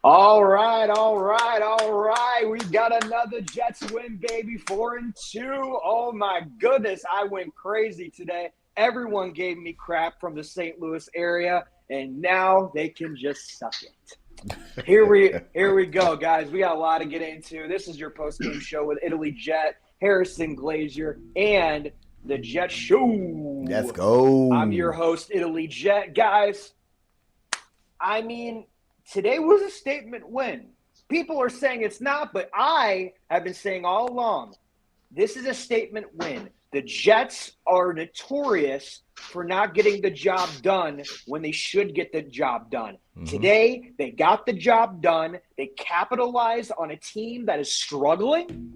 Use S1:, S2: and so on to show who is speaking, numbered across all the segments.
S1: All right, all right, all right. We got another Jets win, baby. 4-2. Oh my goodness, I went crazy today. Everyone gave me crap from the St. Louis area, and now they can just suck it. Here we go, guys. We got a lot to get into. This is your post-game show with Italy Jet, Harrison Glaser, and the Jet
S2: Let's
S1: Show. I'm your
S2: go.
S1: host, Italy Jet. Guys, I mean, today was a statement win. People are saying it's not, but I have been saying all along this is a statement win. The Jets are notorious for not getting the job done when they should get the job done.
S2: Mm-hmm.
S1: Today, they got the job done. They capitalized on a team that is struggling,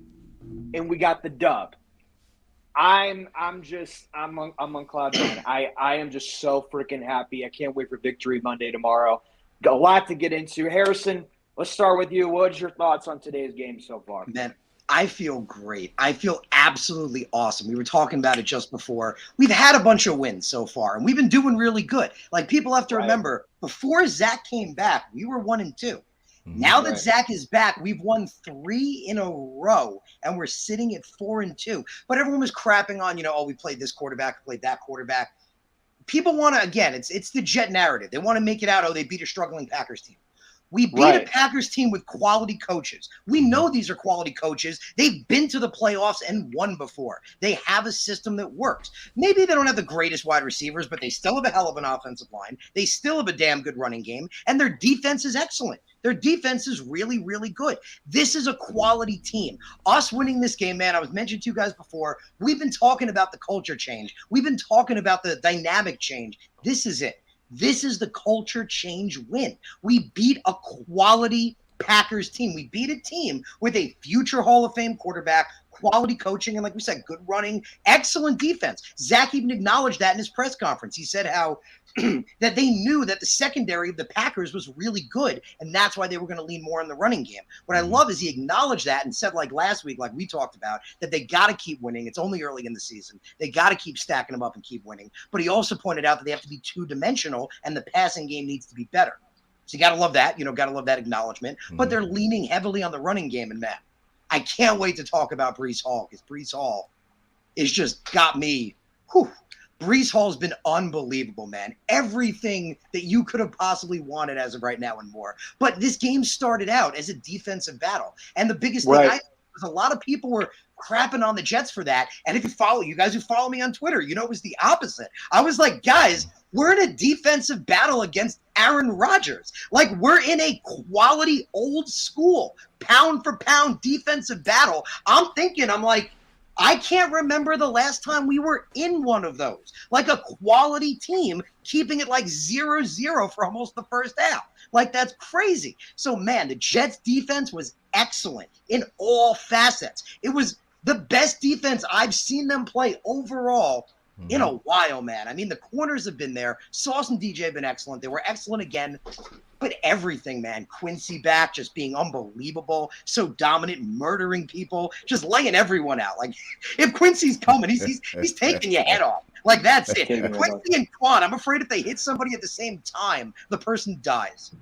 S1: and we got the dub. I'm on cloud nine. I am just so freaking happy. I can't wait for Victory Monday tomorrow. Got a lot to get into. Harrison, let's start with you. What's your thoughts on today's game so far?
S3: Man, I feel great. I feel absolutely awesome. We were talking about it just before. We've had a bunch of wins so far, and we've been doing really good. Like, people have to remember, before Zach came back, we were 1-2. Now that Zach is back, we've won 3 in a row, and we're sitting at 4-2. But everyone was crapping on, oh, we played this quarterback, played that quarterback. People want to, again, it's the Jet narrative. They want to make it out, oh, they beat a struggling Packers team. We beat a Packers team with quality coaches. We know these are quality coaches. They've been to the playoffs and won before. They have a system that works. Maybe they don't have the greatest wide receivers, but they still have a hell of an offensive line. They still have a damn good running game, and their defense is excellent. Their defense is really, really good. This is a quality team. Us winning this game, man, I was mentioned to you guys before, we've been talking about the culture change. We've been talking about the dynamic change. This is it. This is the culture change win. We beat a quality Packers team. We beat a team with a future Hall of Fame quarterback, quality coaching, and like we said, good running, excellent defense. Zach even acknowledged that in his press conference. He said how that they knew that the secondary of the Packers was really good, and that's why they were going to lean more on the running game. What I love is he acknowledged that and said, like last week, like we talked about, that they got to keep winning. It's only early in the season. They got to keep stacking them up and keep winning. But he also pointed out that they have to be two-dimensional, and the passing game needs to be better. So you got to love that, got to love that acknowledgement. But they're leaning heavily on the running game, and man, I can't wait to talk about Breece Hall, because Breece Hall is just got me. Whew. Breece Hall's been unbelievable, man. Everything that you could have possibly wanted as of right now and more. But this game started out as a defensive battle. And the biggest thing was a lot of people were crapping on the Jets for that. And if you guys who follow me on Twitter, it was the opposite. I was like, guys, we're in a defensive battle against Aaron Rodgers. Like, we're in a quality, old school, pound for pound defensive battle. I'm like, I can't remember the last time we were in one of those. Like a quality team keeping it like 0-0 for almost the first half. Like, that's crazy. So, man, the Jets defense was excellent in all facets. It was the best defense I've seen them play overall in a while, man. I mean, the corners have been there. Sauce and DJ have been excellent. They were excellent again. But everything, man, Quincy back, just being unbelievable, so dominant, murdering people, just laying everyone out. Like, if Quincy's coming, he's taking your head off. Like, that's it. Quincy and Quan, I'm afraid if they hit somebody at the same time, the person dies.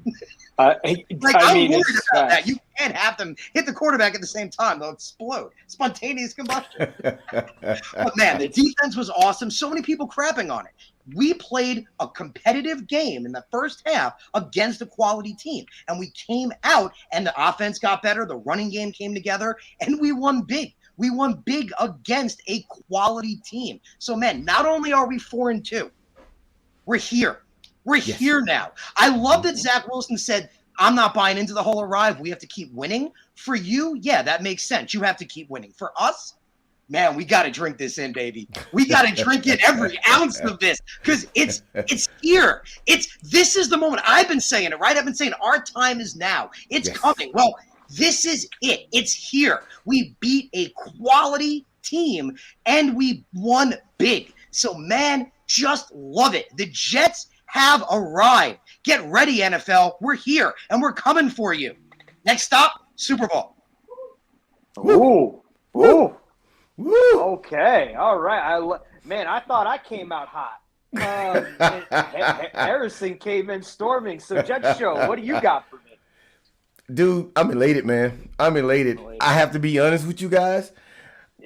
S3: I'm worried about that. You can't have them hit the quarterback at the same time. They'll explode. Spontaneous combustion. But, man, the defense was awesome. So many people crapping on it. We played a competitive game in the first half against a quality team, and we came out, and the offense got better, the running game came together, and we won big. We won big against a quality team. So, man, not only are we 4-2, we're here. We're here now. I love that Zach Wilson said, I'm not buying into the whole arrive. We have to keep winning. For you, yeah, that makes sense. You have to keep winning. For us, man, we got to drink this in, baby. We got to drink in every ounce of this, because it's here. This is the moment. I've been saying it, right? I've been saying our time is now. It's coming. Well, this is it. It's here. We beat a quality team, and we won big. So, man, just love it. The Jets have arrived. Get ready, NFL. We're here, and we're coming for you. Next stop, Super Bowl.
S1: Ooh. Ooh. Woo. Okay, all right. Man, I thought I came out hot. Harrison came in storming. So, Jet Show, what do you got for me?
S2: Dude, I'm elated, man. I'm elated. I have to be honest with you guys.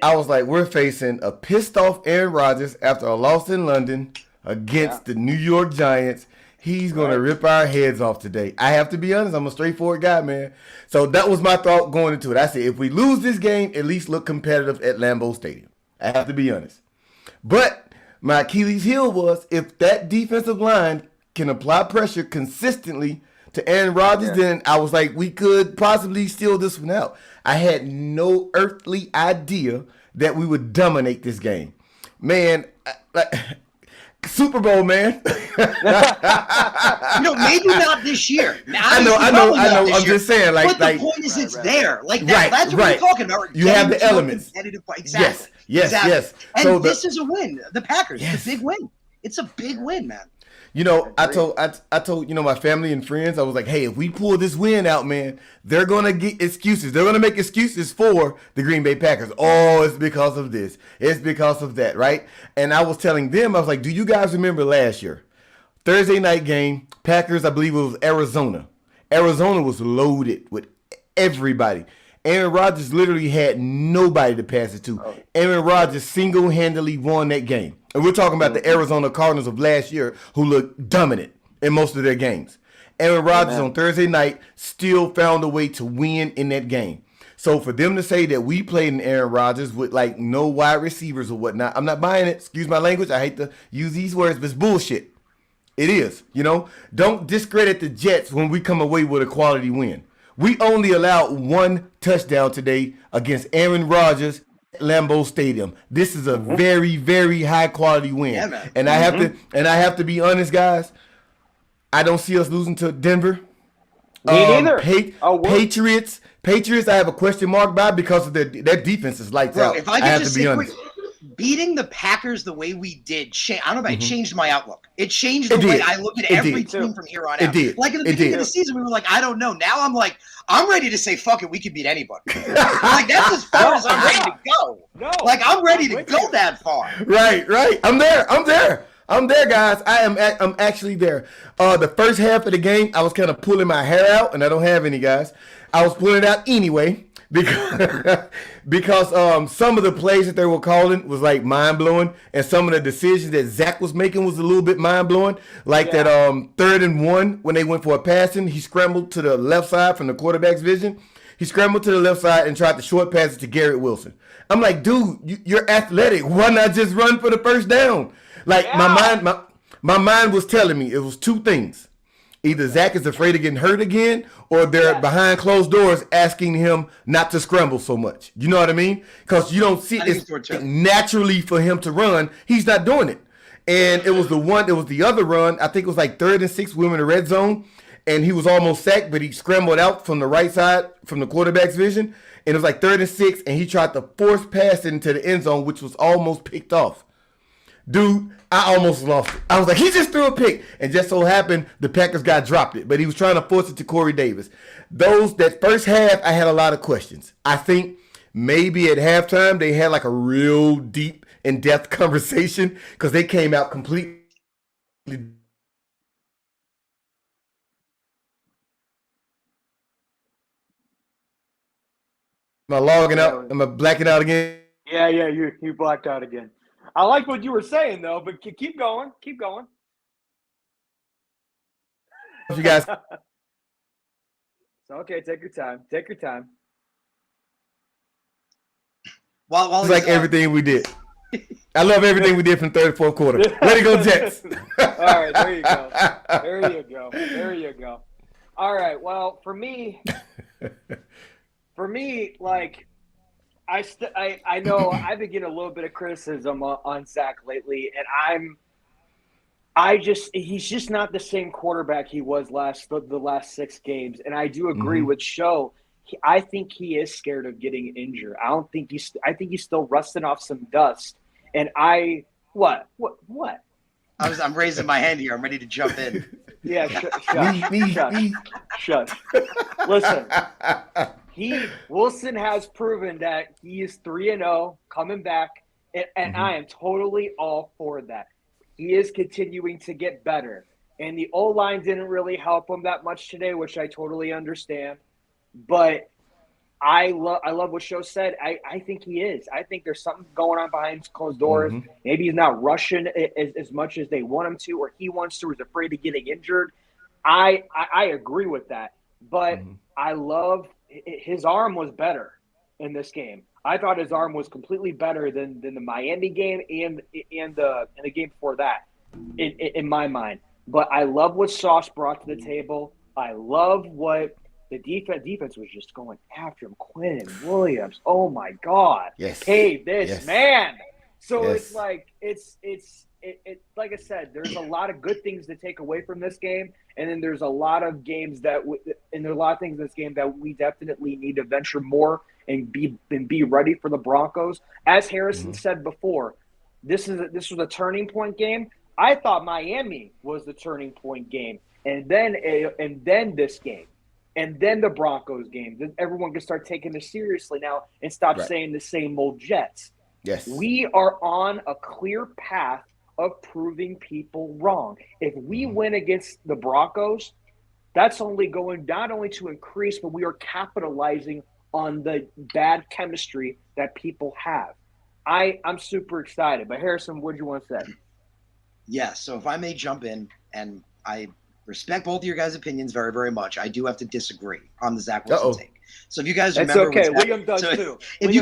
S2: I
S1: Yeah.
S2: was like, we're facing a pissed off Aaron Rodgers after a loss in London
S1: Yeah.
S2: against the New York Giants. He's gonna
S1: Right.
S2: rip our heads off today. I have to be honest. I'm a straightforward guy, man. So that was my thought going into it. I said, if we lose this game, at least look competitive at Lambeau Stadium. I have to be honest. But my Achilles heel was if that defensive line can apply pressure consistently to Aaron Rodgers,
S1: Yeah.
S2: then I was like, we could possibly steal this one out. I had no earthly idea that we would dominate this game. Man, like Super Bowl, man.
S3: Maybe not this year.
S2: I know. I'm just saying,
S3: But the point is, it's there. Like that.
S2: right,
S3: That's what
S2: right.
S3: we're talking about.
S2: You have the
S3: Getting to a
S2: elements.
S3: competitive fight.
S2: Yes,
S3: Exactly.
S2: yes,
S3: Exactly.
S2: yes.
S3: And
S2: So
S3: this is a win. The Packers.
S2: Yes.
S3: It's a big win. It's a big win, man.
S2: I told my family and friends, I was like, hey, if we pull this win out, man, they're gonna get excuses. They're gonna make excuses for the Green Bay Packers. Oh, it's because of this. It's because of that, right? And I was telling them, I was like, do you guys remember last year? Thursday night game, Packers, I believe it was Arizona. Arizona was loaded with everybody. Aaron Rodgers literally had nobody to pass it to. Aaron Rodgers single-handedly won that game. And we're talking about the Arizona Cardinals of last year who looked dominant in most of their games. Aaron Rodgers on Thursday night still found a way to win in that game. So for them to say that we played in Aaron Rodgers with like no wide receivers or whatnot, I'm not buying it. Excuse my language. I hate to use these words, but it's bullshit. It is, Don't discredit the Jets when we come away with a quality win. We only allowed one touchdown today against Aaron Rodgers at Lambeau Stadium. This is a very, very high quality win.
S3: Yeah, man.
S2: And I have to be honest, guys. I don't see us losing to Denver.
S1: Me neither.
S2: Patriots. I have a question mark by because of their defense is lights out.
S3: If I
S2: have
S3: could just
S2: to be
S3: say
S2: honest.
S3: quick, beating the Packers the way we did, I don't know if it changed my outlook. It changed the
S2: It
S3: way
S2: did.
S3: I look at
S2: It
S3: every
S2: did.
S3: team from here on
S2: It
S3: out.
S2: did.
S3: Like in the
S2: It
S3: beginning
S2: did.
S3: of the season, we were like, I don't know. Now I'm like, I'm ready to say, fuck it, we can beat anybody. Like that's as far as I'm ready to go.
S1: No.
S3: Like I'm ready to
S1: with
S3: go
S1: you.
S3: that far.
S2: Right. I'm there, guys. I'm actually there. The first half of the game, I was kind of pulling my hair out, and I don't have any, guys. I was pulling it out anyway because some of the plays that they were calling was like mind blowing, and some of the decisions that Zach was making was a little bit mind blowing. Like that 3rd and 1 when they went for a passing, he scrambled to the left side from the quarterback's vision. He scrambled to the left side and tried to short pass it to Garrett Wilson. I'm like, dude, you're athletic. Why not just run for the first down? Like my mind was telling me it was two things. Either Zach is afraid of getting hurt again, or they're behind closed doors asking him not to scramble so much. You know what I mean? Because you don't see it's naturally for him to run. He's not doing it. And it was the other run. I think it was like 3rd and 6. We were in the red zone, and he was almost sacked, but he scrambled out from the right side from the quarterback's vision. And it was like 3rd and 6, and he tried to force pass it into the end zone, which was almost picked off. Dude, I almost lost it. I was like, he just threw a pick. And just so happened, the Packers got dropped it. But he was trying to force it to Corey Davis. That first half, I had a lot of questions. I think maybe at halftime, they had like a real deep, in-depth conversation because they came out completely. Am I logging out? Am I blacking out again?
S1: Yeah, you blacked out again. I like what you were saying though, but keep going.
S2: You guys.
S1: Okay, take your time.
S3: While
S2: It's like everything we did. I love everything we did from third to fourth quarter. Let it go, Jets.
S1: All right, there you go. All right, well, for me, like, I know I've been getting a little bit of criticism on Zach lately, and he's just not the same quarterback he was the last 6 games, and I do agree with Sho. I think he is scared of getting injured. I think he's still rusting off some dust. And what?
S3: I'm raising my hand here. I'm ready to jump in.
S1: Yeah, shush. Listen, Wilson has proven that he is 3-0 coming back, and I am totally all for that. He is continuing to get better, and the O-line didn't really help him that much today, which I totally understand. But I love what Show said. I think he is. I think there's something going on behind closed doors.
S2: Mm-hmm.
S1: Maybe he's not rushing as much as they want him to, or he wants to, or is afraid of getting injured. I agree with that. But
S2: Mm-hmm.
S1: I love his arm was better in this game. I thought his arm was completely better than the Miami game and the game before that, in my mind. But I love what Sauce brought to the table. I love what the defense was just going after him. Quinn Williams, oh my God,
S2: Yes.
S1: pay this
S2: Yes.
S1: man. So
S2: Yes.
S1: it's like it's like I said, there's a lot of good things to take away from this game, and then there's a lot of games and there are a lot of things in this game that we definitely need to venture more and be ready for the Broncos. As Harrison said before, this was a turning point game. I thought Miami was the turning point game, and then this game. And then the Broncos game. Then everyone can start taking this seriously now and stop saying the same old Jets.
S2: Yes.
S1: We are on a clear path of proving people wrong. If we win against the Broncos, that's only going not only to increase, but we are capitalizing on the bad chemistry that people have. I'm super excited. But Harrison, what do you want to say?
S3: Yeah, so if I may jump in, and I respect both of your guys' opinions very, very much, I do have to disagree on the Zach Wilson take. So if you guys remember,
S1: it's okay. William does too.
S3: If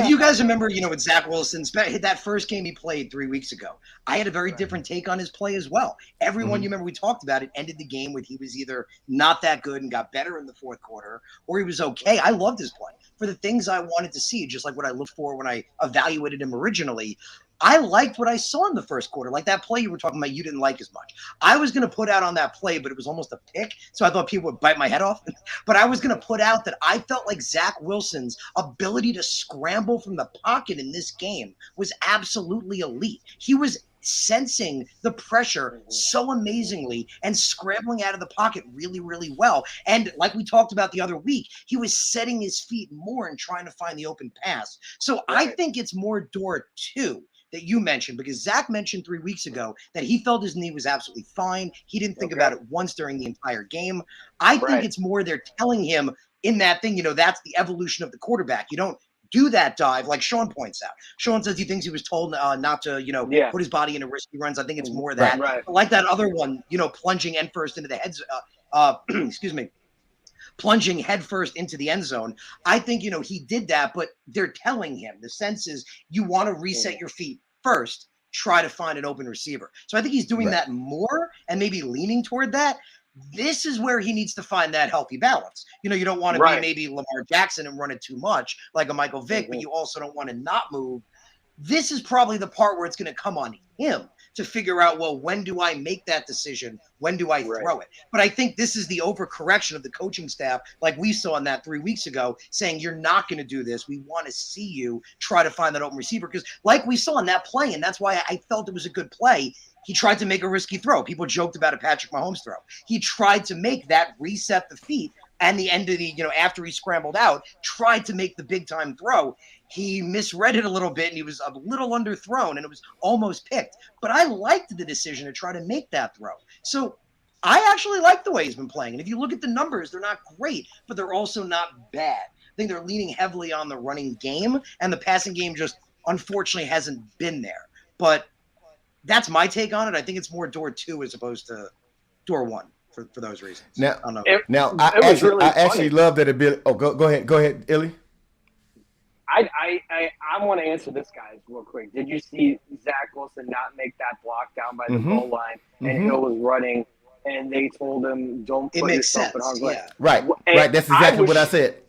S3: you guys remember, with Zach Wilson, that first game he played 3 weeks ago, I had a very different take on his play as well. Everyone, you remember we talked about it, ended the game with he was either not that good and got better in the fourth quarter, or he was okay. I loved his play for the things I wanted to see, just like what I looked for when I evaluated him originally. I liked what I saw in the first quarter. Like that play you were talking about, you didn't like as much. I was going to put out on that play, but it was almost a pick, so I thought people would bite my head off. But I was going to put out that I felt like Zach Wilson's ability to scramble from the pocket in this game was absolutely elite. He was sensing the pressure so amazingly and scrambling out of the pocket really, really well. And like we talked about the other week, he was setting his feet more and trying to find the open pass. So I think it's more door two that you mentioned, because Zach mentioned 3 weeks ago that he felt his knee was absolutely fine. He didn't think about it once during the entire game. I think it's more they're telling him in that thing, that's the evolution of the quarterback. You don't do that dive like Sean points out. Sean says he thinks he was told not to, put his body into risky runs. I think it's more that. But like that other one, plunging end first into the heads. Excuse me. Plunging headfirst into the end zone. I think, he did that, but they're telling him, the sense is you want to reset your feet first, try to find an open receiver. So I think he's doing that more and maybe leaning toward that. This is where he needs to find that healthy balance. You don't want to be maybe Lamar Jackson and run it too much like a Michael Vick, but you also don't want to not move. This is probably the part where it's going to come on him to figure out, well, when do I make that decision? When do I throw it? But I think this is the overcorrection of the coaching staff, like we saw in that 3 weeks ago, saying you're not going to do this. We want to see you try to find that open receiver. Because like we saw in that play, and that's why I felt it was a good play, he tried to make a risky throw. People joked about a Patrick Mahomes throw. He tried to make that reset the feet, and the end of the, after he scrambled out, tried to make the big time throw. He misread it a little bit, and he was a little underthrown, and it was almost picked. But I liked the decision to try to make that throw. So I actually like the way he's been playing. And if you look at the numbers, they're not great, but they're also not bad. I think they're leaning heavily on the running game, and the passing game just unfortunately hasn't been there. But that's my take on it. I think it's more door two as opposed to door one for those reasons.
S2: Now,
S3: I don't know.
S2: I actually love that ability. Oh, go ahead, Illy.
S4: I want to answer this, guys, real quick. Did you see Zach Wilson not make that block down by the goal line, and Hill was running, and they told him, "Don't put yourself in harm's way."
S2: Right. That's exactly what I said.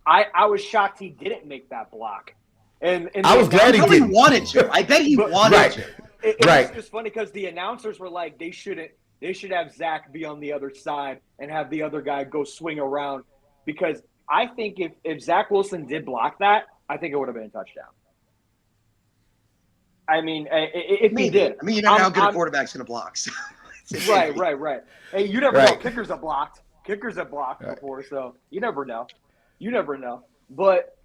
S1: I was shocked he didn't make that block, and
S2: I was glad he didn't.
S3: Wanted to. I bet he wanted to.
S1: It was just funny because the announcers were like, they should have Zach be on the other side and have the other guy go swing around, because I think if Zach Wilson did block that, I think it would have been a touchdown. I mean, if he did.
S3: I mean, you don't know how good a quarterback's going to block. So.
S1: Right. Hey, you never know. Kickers have blocked before, so you never know. But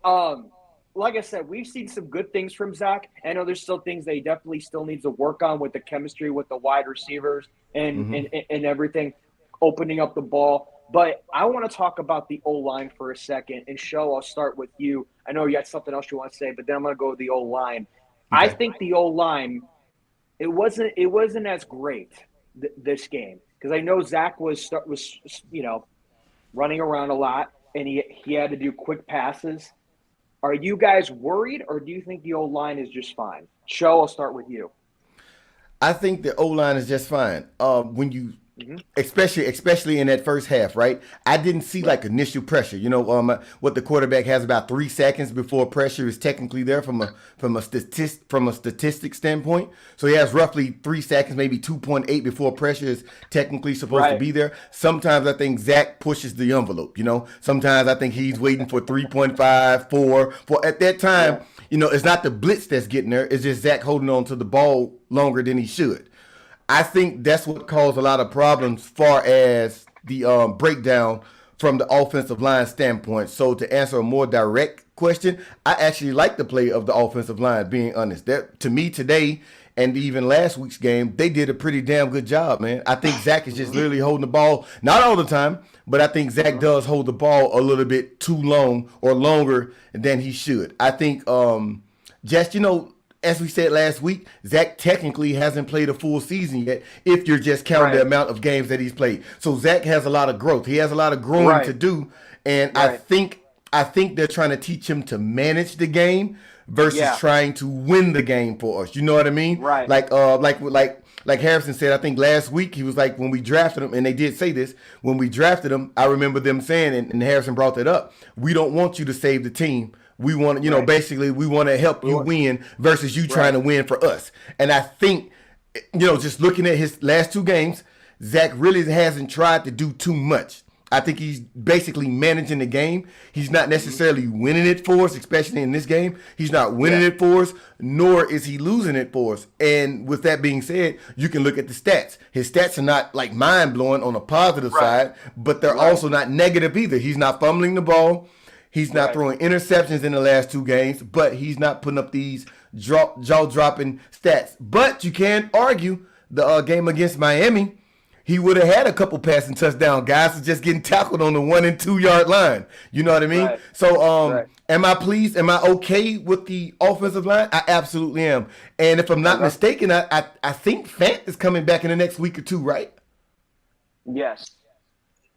S1: like I said, we've seen some good things from Zach. I know there's still things that he definitely still needs to work on with the chemistry with the wide receivers and everything, opening up the ball. But I want to talk about the O-line for a second. And Show, I'll start with you. I know you had something else you want to say, but then I'm going to go with the O-line. I
S2: Okay.
S1: think the O-line, it wasn't as great this game, because I know Zach was running around a lot, and he had to do quick passes. Are you guys worried, or do you think the O-line is just fine? Show, I'll start with you.
S2: I think the O line is just fine. When you,
S1: Mm-hmm.
S2: especially in that first half, right? I didn't see like initial pressure. What the quarterback has about 3 seconds before pressure is technically there from a statistic standpoint. So he has roughly 3 seconds, maybe 2.8 before pressure is technically supposed to
S1: Right.
S2: be there. Sometimes I think Zach pushes the envelope. Sometimes I think he's waiting for 3.5, 4. For at that time,
S1: Yeah.
S2: it's not the blitz that's getting there. It's just Zach holding on to the ball longer than he should. I think that's what caused a lot of problems far as the breakdown from the offensive line standpoint. So to answer a more direct question, I actually like the play of the offensive line, being honest. That, to me today and even last week's game, they did a pretty damn good job, man. I think Zach is just literally holding the ball, not all the time, but I think Zach does hold the ball a little bit too long or longer than he should. I think just, as we said last week, Zach technically hasn't played a full season yet if you're just counting the
S1: Right.
S2: amount of games that he's played. So Zach has a lot of growth. He has a lot of growing
S1: Right.
S2: to do. And
S1: Right.
S2: I think they're trying to teach him to manage the game versus
S1: Yeah.
S2: trying to win the game for us. You know what I mean?
S1: Right.
S2: Like Harrison said, I think last week he was like, when we drafted him, and they did say this, when we drafted him, I remember them saying, and Harrison brought that up, we don't want you to save the team. We want,
S1: Right.
S2: basically we want to help you win versus you trying to win for us. And I think, just looking at his last 2 games, Zach really hasn't tried to do too much. I think he's basically managing the game. He's not necessarily winning it for us, especially in this game. He's not winning it for us, nor is he losing it for us. And with that being said, you can look at the stats. His stats are not like mind-blowing on the positive side, but they're also not negative either. He's not fumbling the ball. He's not throwing interceptions in the last 2 games, but he's not putting up these jaw-dropping stats. But you can argue the game against Miami, he would have had a couple passing touchdown guys who just getting tackled on the 1 and 2 yard line. You know what I mean?
S1: Right.
S2: So, am I pleased? Am I okay with the offensive line? I absolutely am. And if I'm not mistaken, I think Fant is coming back in the next week or 2, right?
S1: Yes.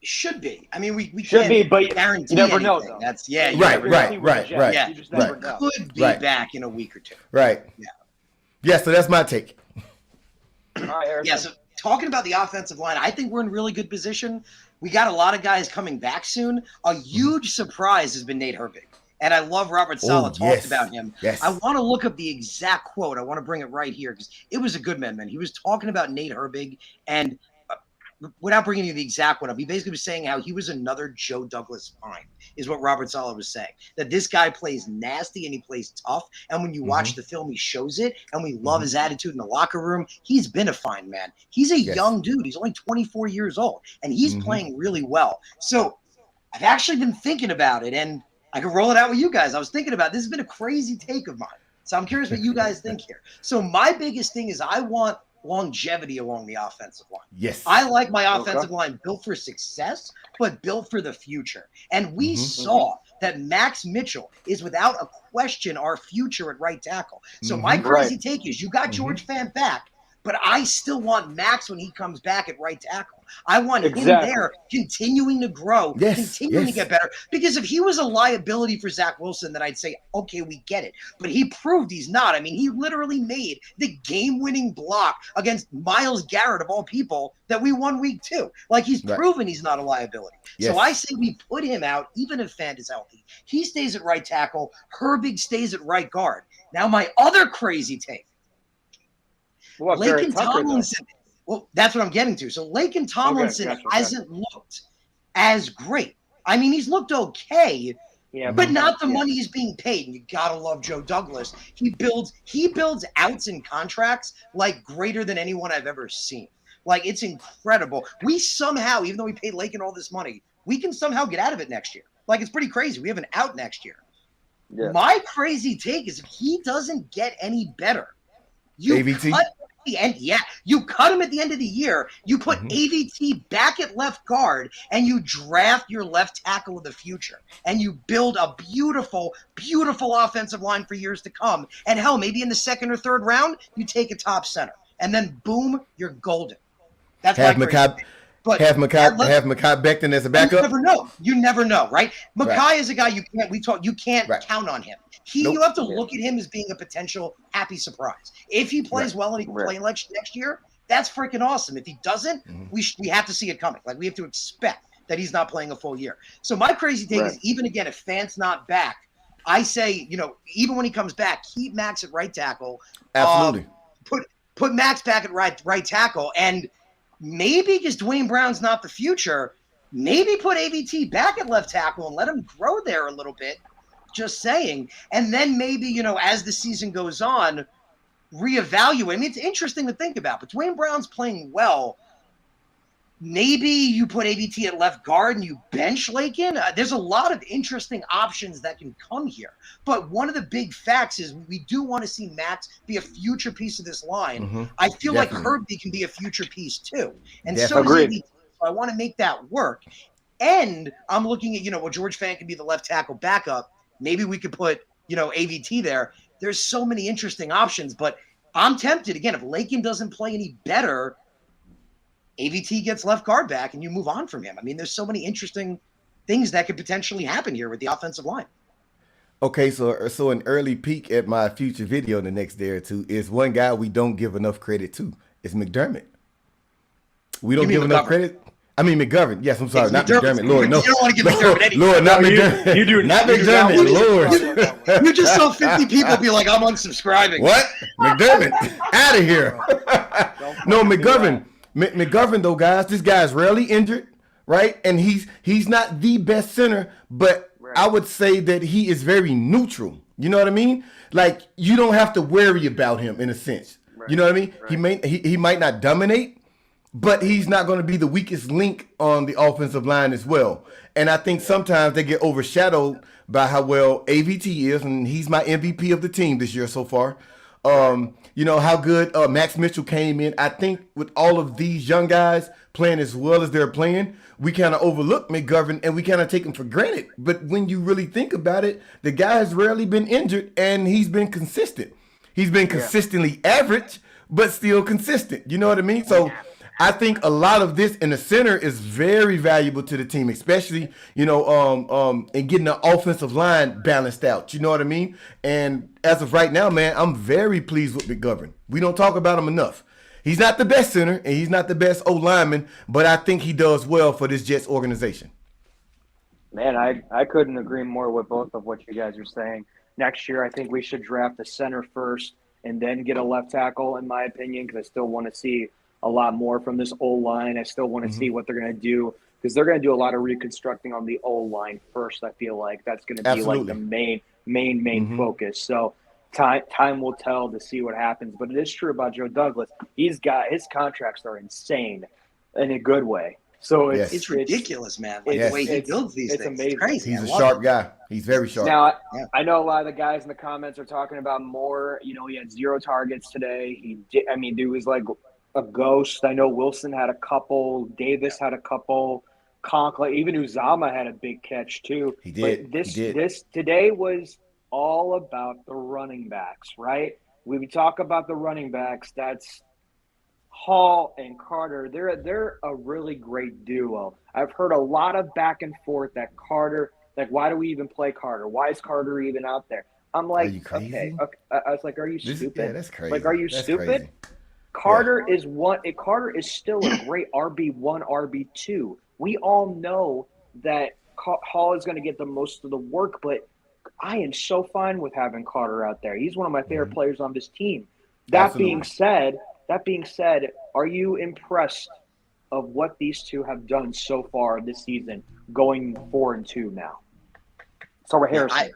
S3: Should be. I mean, we
S1: Should
S3: can't
S1: be, but
S3: guarantee
S1: you never know,
S3: anything.
S1: though.
S3: That's you
S2: Right,
S3: never
S2: right,
S3: know.
S2: right, right.
S3: Yeah,
S1: You just never
S3: but
S1: know.
S3: could be
S2: Right.
S3: back in a week or 2.
S2: Right.
S3: Yeah.
S2: Yeah, so that's my take.
S1: All right, Harrison.
S3: Yeah, so talking about the offensive line, I think we're in really good position. We got a lot of guys coming back soon. A huge surprise has been Nate Herbig. And I love Robert Saleh talked about him.
S2: Yes.
S3: I want to look up the exact quote. I want to bring it right here because it was a good man. He was talking about Nate Herbig, and without bringing you the exact one up, he basically was saying how he was another Joe Douglas fine, is what Robert Saleh was saying. That this guy plays nasty and he plays tough. And when you watch the film, he shows it. And we love his attitude in the locker room. He's been a fine man. He's a young dude. He's only 24 years old. And he's playing really well. So I've actually been thinking about it. And I can roll it out with you guys. I was thinking about it. This has been a crazy take of mine. So I'm curious what you guys think here. So my biggest thing is I want longevity along the offensive line.
S2: Yes.
S3: I like my offensive line built for success, but built for the future. And we saw that Max Mitchell is without a question our future at right tackle. So my crazy take is you got George Fant back, but I still want Max when he comes back at right tackle. I want him there continuing to grow, continuing to get better. Because if he was a liability for Zach Wilson, then I'd say, okay, we get it. But he proved he's not. I mean, he literally made the game-winning block against Myles Garrett, of all people, that we won week 2. Like, he's proven he's not a liability. So I say we put him out, even if Fant is healthy. He stays at right tackle. Herbig stays at right guard. Now, my other crazy take. Laken Tomlinson. Well, that's what I'm getting to. So Laken Tomlinson hasn't looked as great. I mean, he's looked okay, but not the money he's being paid. And you gotta love Joe Douglas. He builds outs and contracts like greater than anyone I've ever seen. Like, it's incredible. We somehow, even though we paid Laken all this money, we can somehow get out of it next year. Like, it's pretty crazy. We have an out next year. Yeah. My crazy take is if he doesn't get any better, you
S2: AVT?
S3: cut the end. Yeah, you cut him at the end of the year. You put AVT back at left guard, and you draft your left tackle of the future, and you build a beautiful, beautiful offensive line for years to come. And hell, maybe in the second or third round, you take a top center, and then boom, you're golden. That's
S2: Have
S3: my crazy thing. But
S2: have Mekhi Becton as a backup.
S3: You never know, right? Mekhi is a guy you can't count on him. You have to look at him as being a potential happy surprise. If he plays well and he can play next year, that's freaking awesome. If he doesn't, we have to see it coming. Like, we have to expect that he's not playing a full year. So my crazy take is, even again, if Fant's not back, I say, even when he comes back, keep Max at right tackle.
S2: Absolutely.
S3: Put Max back at right tackle, and maybe, because Dwayne Brown's not the future, maybe put AVT back at left tackle and let him grow there a little bit. Just saying. And then maybe, as the season goes on, reevaluate. I mean, it's interesting to think about. But Dwayne Brown's playing well. Maybe you put AVT at left guard and you bench Lakin. There's a lot of interesting options that can come here. But one of the big facts is we do want to see Max be a future piece of this line. I feel like Herbie can be a future piece too. And so is AVT. So I want to make that work. And I'm looking at, well, George Fant can be the left tackle backup. Maybe we could put, AVT there. There's so many interesting options. But I'm tempted, again, if Lakin doesn't play any better, AVT gets left guard back and you move on from him. I mean, there's so many interesting things that could potentially happen here with the offensive line.
S2: Okay, so an early peek at my future video the next day or two is one guy we don't give enough credit to. It's McDermott. We don't give enough credit. I mean, McGovern. Yes, I'm sorry. Not McDermott. Lord, no.
S3: You don't want to give McDermott anything.
S2: Lord, not McDermott.
S1: You do.
S2: Not McDermott. Lord.
S3: You just saw 50 people be like, I'm unsubscribing.
S2: What? McDermott? Out of here. No, McGovern. McGovern, though, guys, this guy's rarely injured, right? And he's not the best center, but I would say that he is very neutral. You know what I mean? Like, you don't have to worry about him in a sense. Right. You know what I mean? Right. He might not dominate, but he's not going to be the weakest link on the offensive line as well. And I think sometimes they get overshadowed by how well AVT is, and he's my MVP of the team this year so far. How good Max Mitchell came in. I think with all of these young guys playing as well as they're playing, we kind of overlook McGovern and we kind of take him for granted. But when you really think about it, the guy has rarely been injured and he's been consistent. He's been consistently average, but still consistent. You know what I mean? So I think a lot of this in the center is very valuable to the team, especially, in getting the offensive line balanced out. You know what I mean? And as of right now, man, I'm very pleased with McGovern. We don't talk about him enough. He's not the best center and he's not the best O-lineman, but I think he does well for this Jets organization.
S1: Man, I couldn't agree more with both of what you guys are saying. Next year, I think we should draft a center first and then get a left tackle, in my opinion, because I still want to see a lot more from this O-line. I still want to see what they're going to do, because they're going to do a lot of reconstructing on the O-line first. I feel like that's going to be like the main focus. So time will tell to see what happens. But it is true about Joe Douglas. His contracts are insane in a good way. So
S3: it's ridiculous, man. Like the way he builds these things.
S1: Amazing.
S3: It's crazy.
S2: He's a sharp guy. He's very sharp.
S1: Now, I know a lot of the guys in the comments are talking about more. He had 0 targets today. Dude was like a ghost. I know Wilson had a couple. Davis had a couple. Conklin, even Uzama had a big catch too.
S2: He did.
S1: But this today was all about the running backs, right? When we talk about the running backs, that's Hall and Carter. They're a really great duo. I've heard a lot of back and forth that Carter, like, why do we even play Carter? Why is Carter even out there? I'm like,
S2: are you crazy?
S1: Okay. I was like, are you stupid?
S2: Yeah, that's crazy.
S1: Like, are you stupid?
S2: Crazy.
S1: Carter is still a great RB1, RB2. We all know that Hall is going to get the most of the work, but I am so fine with having Carter out there. He's one of my favorite players on this team. That being said, are you impressed of what these two have done so far this season, going 4-2 now? So we're Harrison.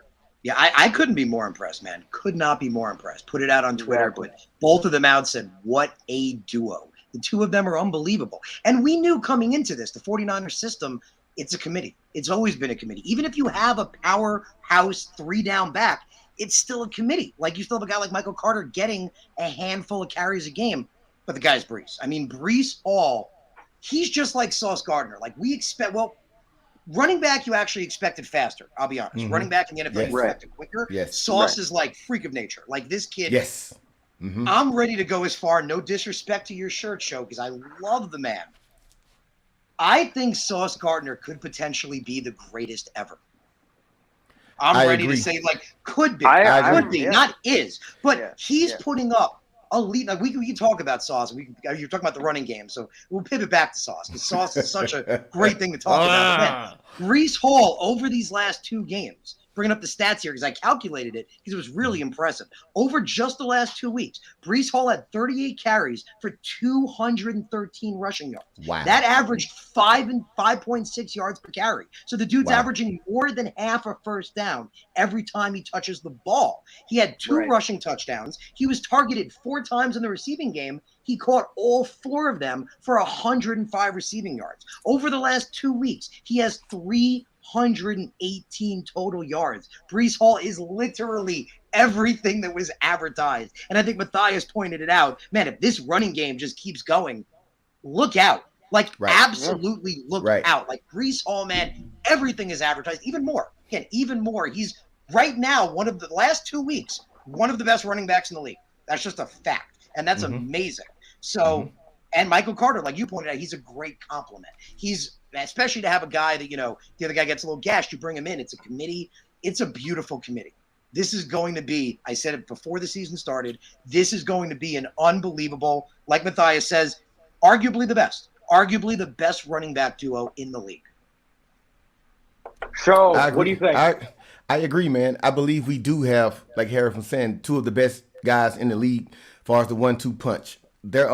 S3: I couldn't be more impressed, man. Could not be more impressed. Put it out on Twitter.
S1: Exactly.
S3: But both of them out said, what a duo. The two of them are unbelievable. And we knew coming into this, the 49ers system, it's a committee. It's always been a committee. Even if you have a powerhouse 3-down back, it's still a committee. Like, you still have a guy like Michael Carter getting a handful of carries a game. but the guy's Brees. I mean, Brees Hall, he's just like Sauce Gardner. Like we expect, running back, you actually expected faster. I'll be honest. Running back in the NFL, you expected quicker.
S2: Yes.
S3: Sauce is like freak of nature. Like this kid.
S2: Yes.
S3: I'm ready to go as far. No disrespect to your shirt show because I love the man. I think Sauce Gardner could potentially be the greatest ever. I'm ready to say like could be, could be, not is, but he's putting up a lead. Like we can talk about Sauce. You're talking about the running game, so we'll pivot back to Sauce because Sauce is such a great thing to talk about. Brees Hall over these last 2 games. Bringing up the stats here because I calculated it because it was really impressive. Over just the last 2 weeks, Brees Hall had 38 carries for 213 rushing yards.
S2: Wow.
S3: That averaged 5.6 yards per carry. So the dude's averaging more than half a first down every time he touches the ball. He had 2 rushing touchdowns. He was targeted 4 times in the receiving game. He caught all 4 of them for 105 receiving yards. Over the last 2 weeks, he has 318 total yards. Brees Hall is literally everything that was advertised. And I think Matthias pointed it out. Man, if this running game just keeps going, look out. Like, absolutely look out. Like, Brees Hall, man, everything is advertised. Even more. Again, even more. He's right now, one of the last 2 weeks, one of the best running backs in the league. That's just a fact. And that's amazing. So, and Michael Carter, like you pointed out, he's a great compliment. He's, especially to have a guy that, the other guy gets a little gashed, you bring him in. It's a committee. It's a beautiful committee. This is going to be, I said it before the season started, this is going to be an unbelievable, like Matthias says, arguably the best running back duo in the league.
S1: So, what do you think?
S2: I agree, man. I believe we do have, like Harry was saying, 2 of the best guys in the league as far as the 1-2 punch. They're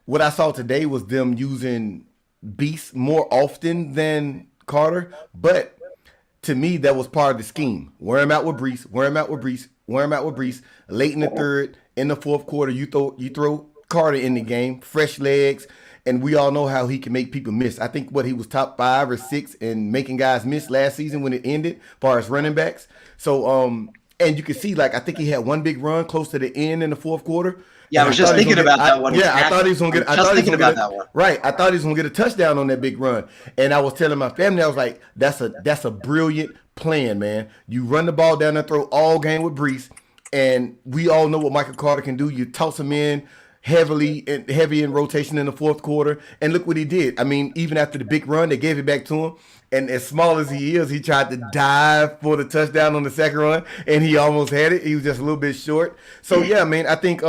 S2: what I saw today was them using Beast more often than Carter, but to me that was part of the scheme. Wear him out with Brees, late in the third, in the fourth quarter, you throw Carter in the game, fresh legs, and we all know how he can make people miss. I think he was top 5 or 6 in making guys miss last season when it ended, as far as running backs. So and you can see, like, I think he had one big run close to the end in the fourth quarter.
S3: Yeah, I was just thinking about that one.
S2: Yeah, I thought he was going to get. I thought he was going to get a touchdown on that big run. And I was telling my family, I was like, "That's a brilliant plan, man. You run the ball down and throw all game with Brees, and we all know what Michael Carter can do. You toss him in heavy in rotation in the fourth quarter, and look what he did. I mean, even after the big run, they gave it back to him. And as small as he is, he tried to dive for the touchdown on the second run, and he almost had it. He was just a little bit short. So yeah, man, I think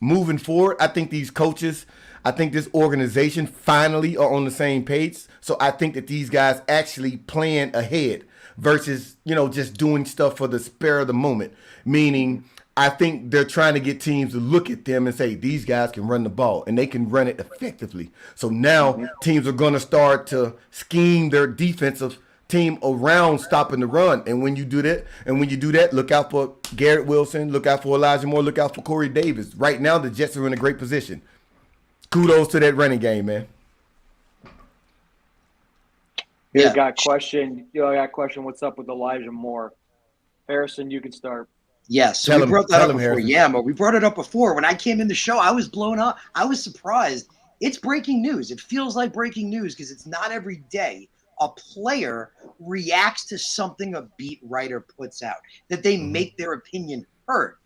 S2: moving forward, I think these coaches, I think this organization finally are on the same page. So I think that these guys actually plan ahead versus, just doing stuff for the spur of the moment. Meaning, I think they're trying to get teams to look at them and say, these guys can run the ball and they can run it effectively. So now teams are going to start to scheme their defensive team around stopping the run. And when you do that, look out for Garrett Wilson, look out for Elijah Moore, look out for Corey Davis. Right now, the Jets are in a great position. Kudos to that running game, man.
S1: I got a question. What's up with Elijah Moore? Harrison, you can start.
S3: Yes, so we brought that up before. Yeah, but we brought it up before. When I came in the show, I was blown up. I was surprised. It's breaking news. It feels like breaking news because it's not every day a player reacts to something a beat writer puts out, that they make their opinion heard.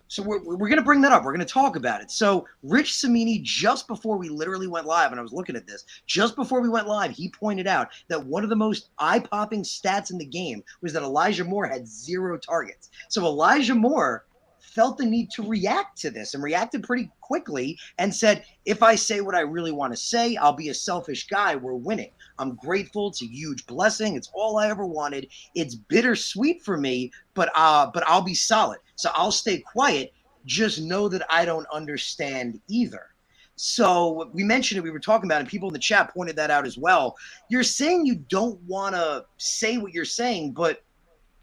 S3: So we're going to bring that up. We're going to talk about it. So Rich Cimini, just before we literally went live, and I was looking at this, just before we went live, he pointed out that one of the most eye-popping stats in the game was that Elijah Moore had 0 targets. So Elijah Moore felt the need to react to this and reacted pretty quickly and said, if I say what I really want to say, I'll be a selfish guy. We're winning. I'm grateful. It's a huge blessing. It's all I ever wanted. It's bittersweet for me, but I'll be solid. So I'll stay quiet. Just know that I don't understand either. So we mentioned it. We were talking about it. People in the chat pointed that out as well. You're saying you don't want to say what you're saying, but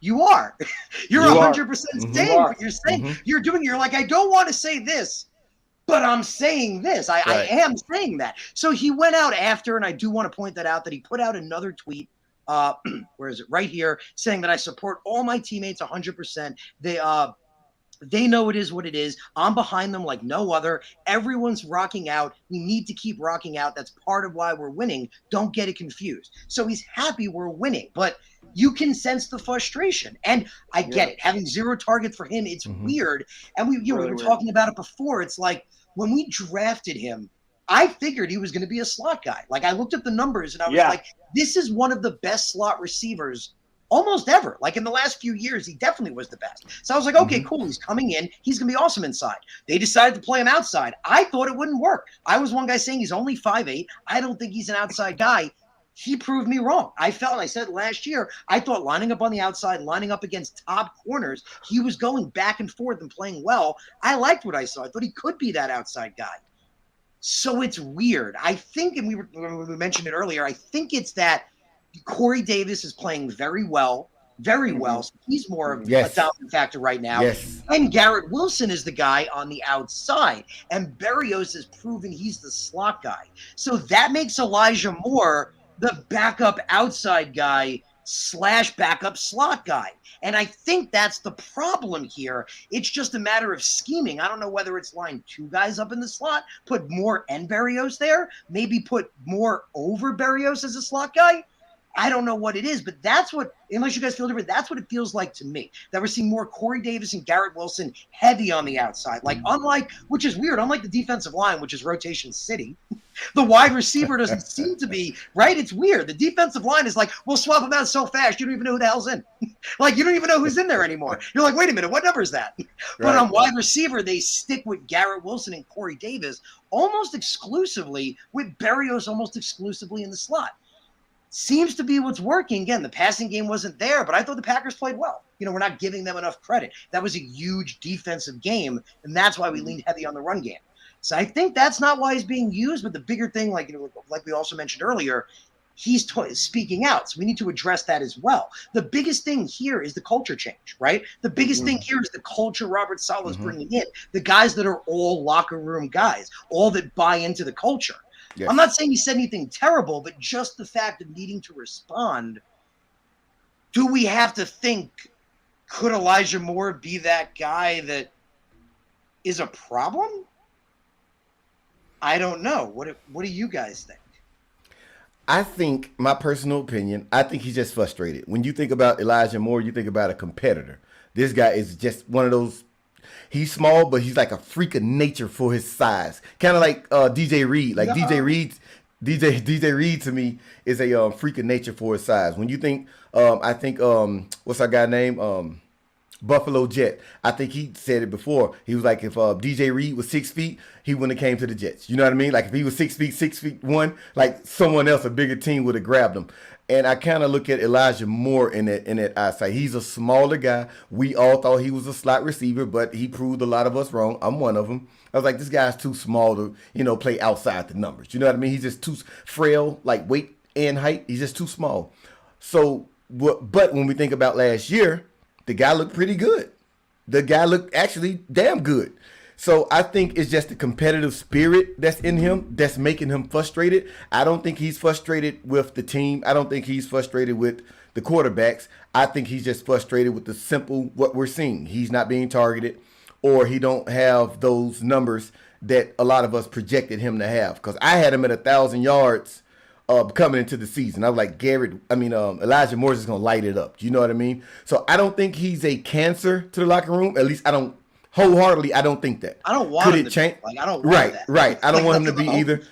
S3: you are. You're 100% saying what you're saying. You're like, I don't want to say this, but I'm saying this. I am saying that. So he went out after, and I do want to point that out, that he put out another tweet. Where is it? Right here, saying that I support all my teammates 100%. They know it is what it is. I'm behind them like no other. Everyone's rocking out. We need to keep rocking out. That's part of why we're winning. Don't get it confused. So he's happy we're winning, but you can sense the frustration. And I get it. Having 0 targets for him, it's weird. And we were talking about it before. It's like when we drafted him, I figured he was going to be a slot guy. Like I looked at the numbers and I was like, this is one of the best slot receivers almost ever. Like in the last few years, he definitely was the best. So I was like, okay, cool. He's coming in. He's going to be awesome inside. They decided to play him outside. I thought it wouldn't work. I was one guy saying he's only 5'8". I don't think he's an outside guy. He proved me wrong. I said last year, I thought lining up on the outside, lining up against top corners, he was going back and forth and playing well. I liked what I saw. I thought he could be that outside guy. So it's weird. I think, and we mentioned it earlier, I think it's that Corey Davis is playing very well. So he's more of a dominant factor right now. And Garrett Wilson is the guy on the outside. And Berrios has proven he's the slot guy. So that makes Elijah Moore the backup outside guy / backup slot guy. And I think that's the problem here. It's just a matter of scheming. I don't know whether it's line 2 guys up in the slot, put Moore and Berrios there, maybe put Moore over Berrios as a slot guy. I don't know what it is, but that's what, unless you guys feel different, that's what it feels like to me. That we're seeing more Corey Davis and Garrett Wilson heavy on the outside. Like, which is weird, unlike the defensive line, which is rotation city, the wide receiver doesn't seem to be, right? It's weird. The defensive line is like, we'll swap them out so fast, you don't even know who the hell's in. Like, you don't even know who's in there anymore. You're like, wait a minute, what number is that? But on wide receiver, they stick with Garrett Wilson and Corey Davis almost exclusively, with Berrios almost exclusively in the slot. Seems to be what's working. Again, the passing game wasn't there, but I thought the Packers played well. We're not giving them enough credit. That was a huge defensive game, and that's why we leaned heavy on the run game. So I think that's not why he's being used, but the bigger thing, like we also mentioned earlier, he's speaking out. So we need to address that as well. The biggest thing here is the culture change, right? The biggest thing here is the culture Robert Saleh is bringing in, the guys that are all locker room guys, all that buy into the culture. Yes. I'm not saying he said anything terrible, but just the fact of needing to respond. Do we have to think, could Elijah Moore be that guy that is a problem? I don't know. What do you guys think?
S2: I think, my personal opinion, I think he's just frustrated. When you think about Elijah Moore, you think about a competitor. This guy is just one of those. He's small, but he's like a freak of nature for his size. Kind of like DJ Reed. Like DJ Reed to me is a freak of nature for his size. When you think, I think, what's our guy name? Buffalo Jet. I think he said it before. He was like, if DJ Reed was 6 feet, he wouldn't have came to the Jets. You know what I mean? Like if he was 6 feet, 6'1", like someone else, a bigger team would have grabbed him. And I kind of look at Elijah Moore in that eyesight. He's a smaller guy. We all thought he was a slot receiver, but he proved a lot of us wrong. I'm one of them. I was like, this guy's too small to, play outside the numbers. You know what I mean? He's just too frail, like weight and height. He's just too small. So, but when we think about last year, the guy looked pretty good. The guy looked actually damn good. So I think it's just the competitive spirit that's in him that's making him frustrated. I don't think he's frustrated with the team. I don't think he's frustrated with the quarterbacks. I think he's just frustrated with the simple what we're seeing. He's not being targeted, or he don't have those numbers that a lot of us projected him to have. Because I had him at 1,000 yards coming into the season. I was like, Elijah Moore is going to light it up. Do you know what I mean? So I don't think he's a cancer to the locker room. At least I don't. Wholeheartedly, I don't think that.
S3: I don't want him to change.
S2: I don't want that. Right. I don't want him to be either.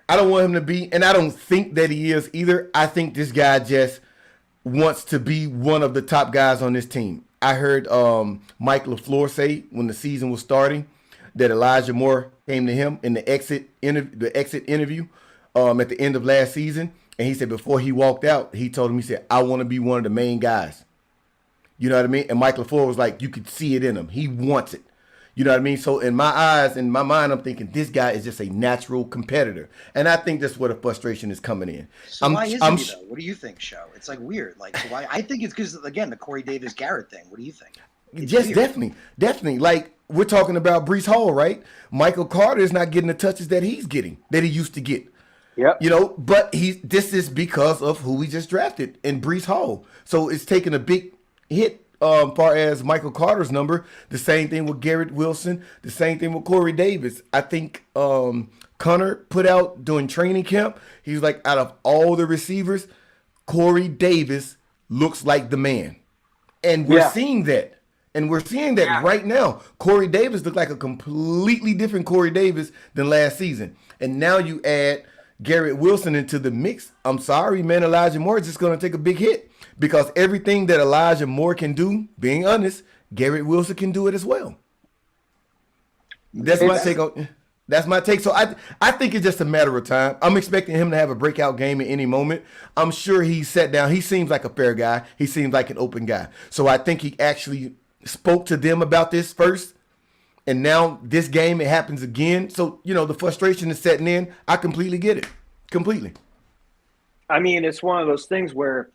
S2: I don't want him to be, and I don't think that he is either. I think this guy just wants to be one of the top guys on this team. I heard Mike LaFleur say when the season was starting that Elijah Moore came to him in the exit interview at the end of last season, and he said before he walked out, he told him, he said, I want to be one of the main guys. You know what I mean? And Mike LaFleur was like, you could see it in him. He wants it. You know what I mean? So in my eyes, in my mind, I'm thinking this guy is just a natural competitor. And I think that's where the frustration is coming in.
S3: So why isn't he, though? What do you think, Sho? It's like weird. Like, so why? I think it's because, again, the Corey Davis Garrett thing. What do you think?
S2: Yes, definitely. Like, we're talking about Breece Hall, right? Michael Carter is not getting the touches that he's getting, that he used to get.
S1: Yep.
S2: But this is because of who we just drafted in Breece Hall. So it's taking a big hit far as Michael Carter's number. The same thing with Garrett Wilson. The same thing with Corey Davis. I think Connor put out during training camp, he was like, out of all the receivers, Corey Davis looks like the man. And we're seeing that. And we're seeing that right now. Corey Davis looked like a completely different Corey Davis than last season. And now you add Garrett Wilson into the mix. I'm sorry, man, Elijah Moore is just going to take a big hit. Because everything that Elijah Moore can do, being honest, Garrett Wilson can do it as well. That's my take on. That's my take. So I think it's just a matter of time. I'm expecting him to have a breakout game at any moment. I'm sure he sat down. He seems like a fair guy. He seems like an open guy. So I think he actually spoke to them about this first. And now this game, it happens again. So, the frustration is setting in. I completely get it. Completely.
S1: I mean, it's one of those things where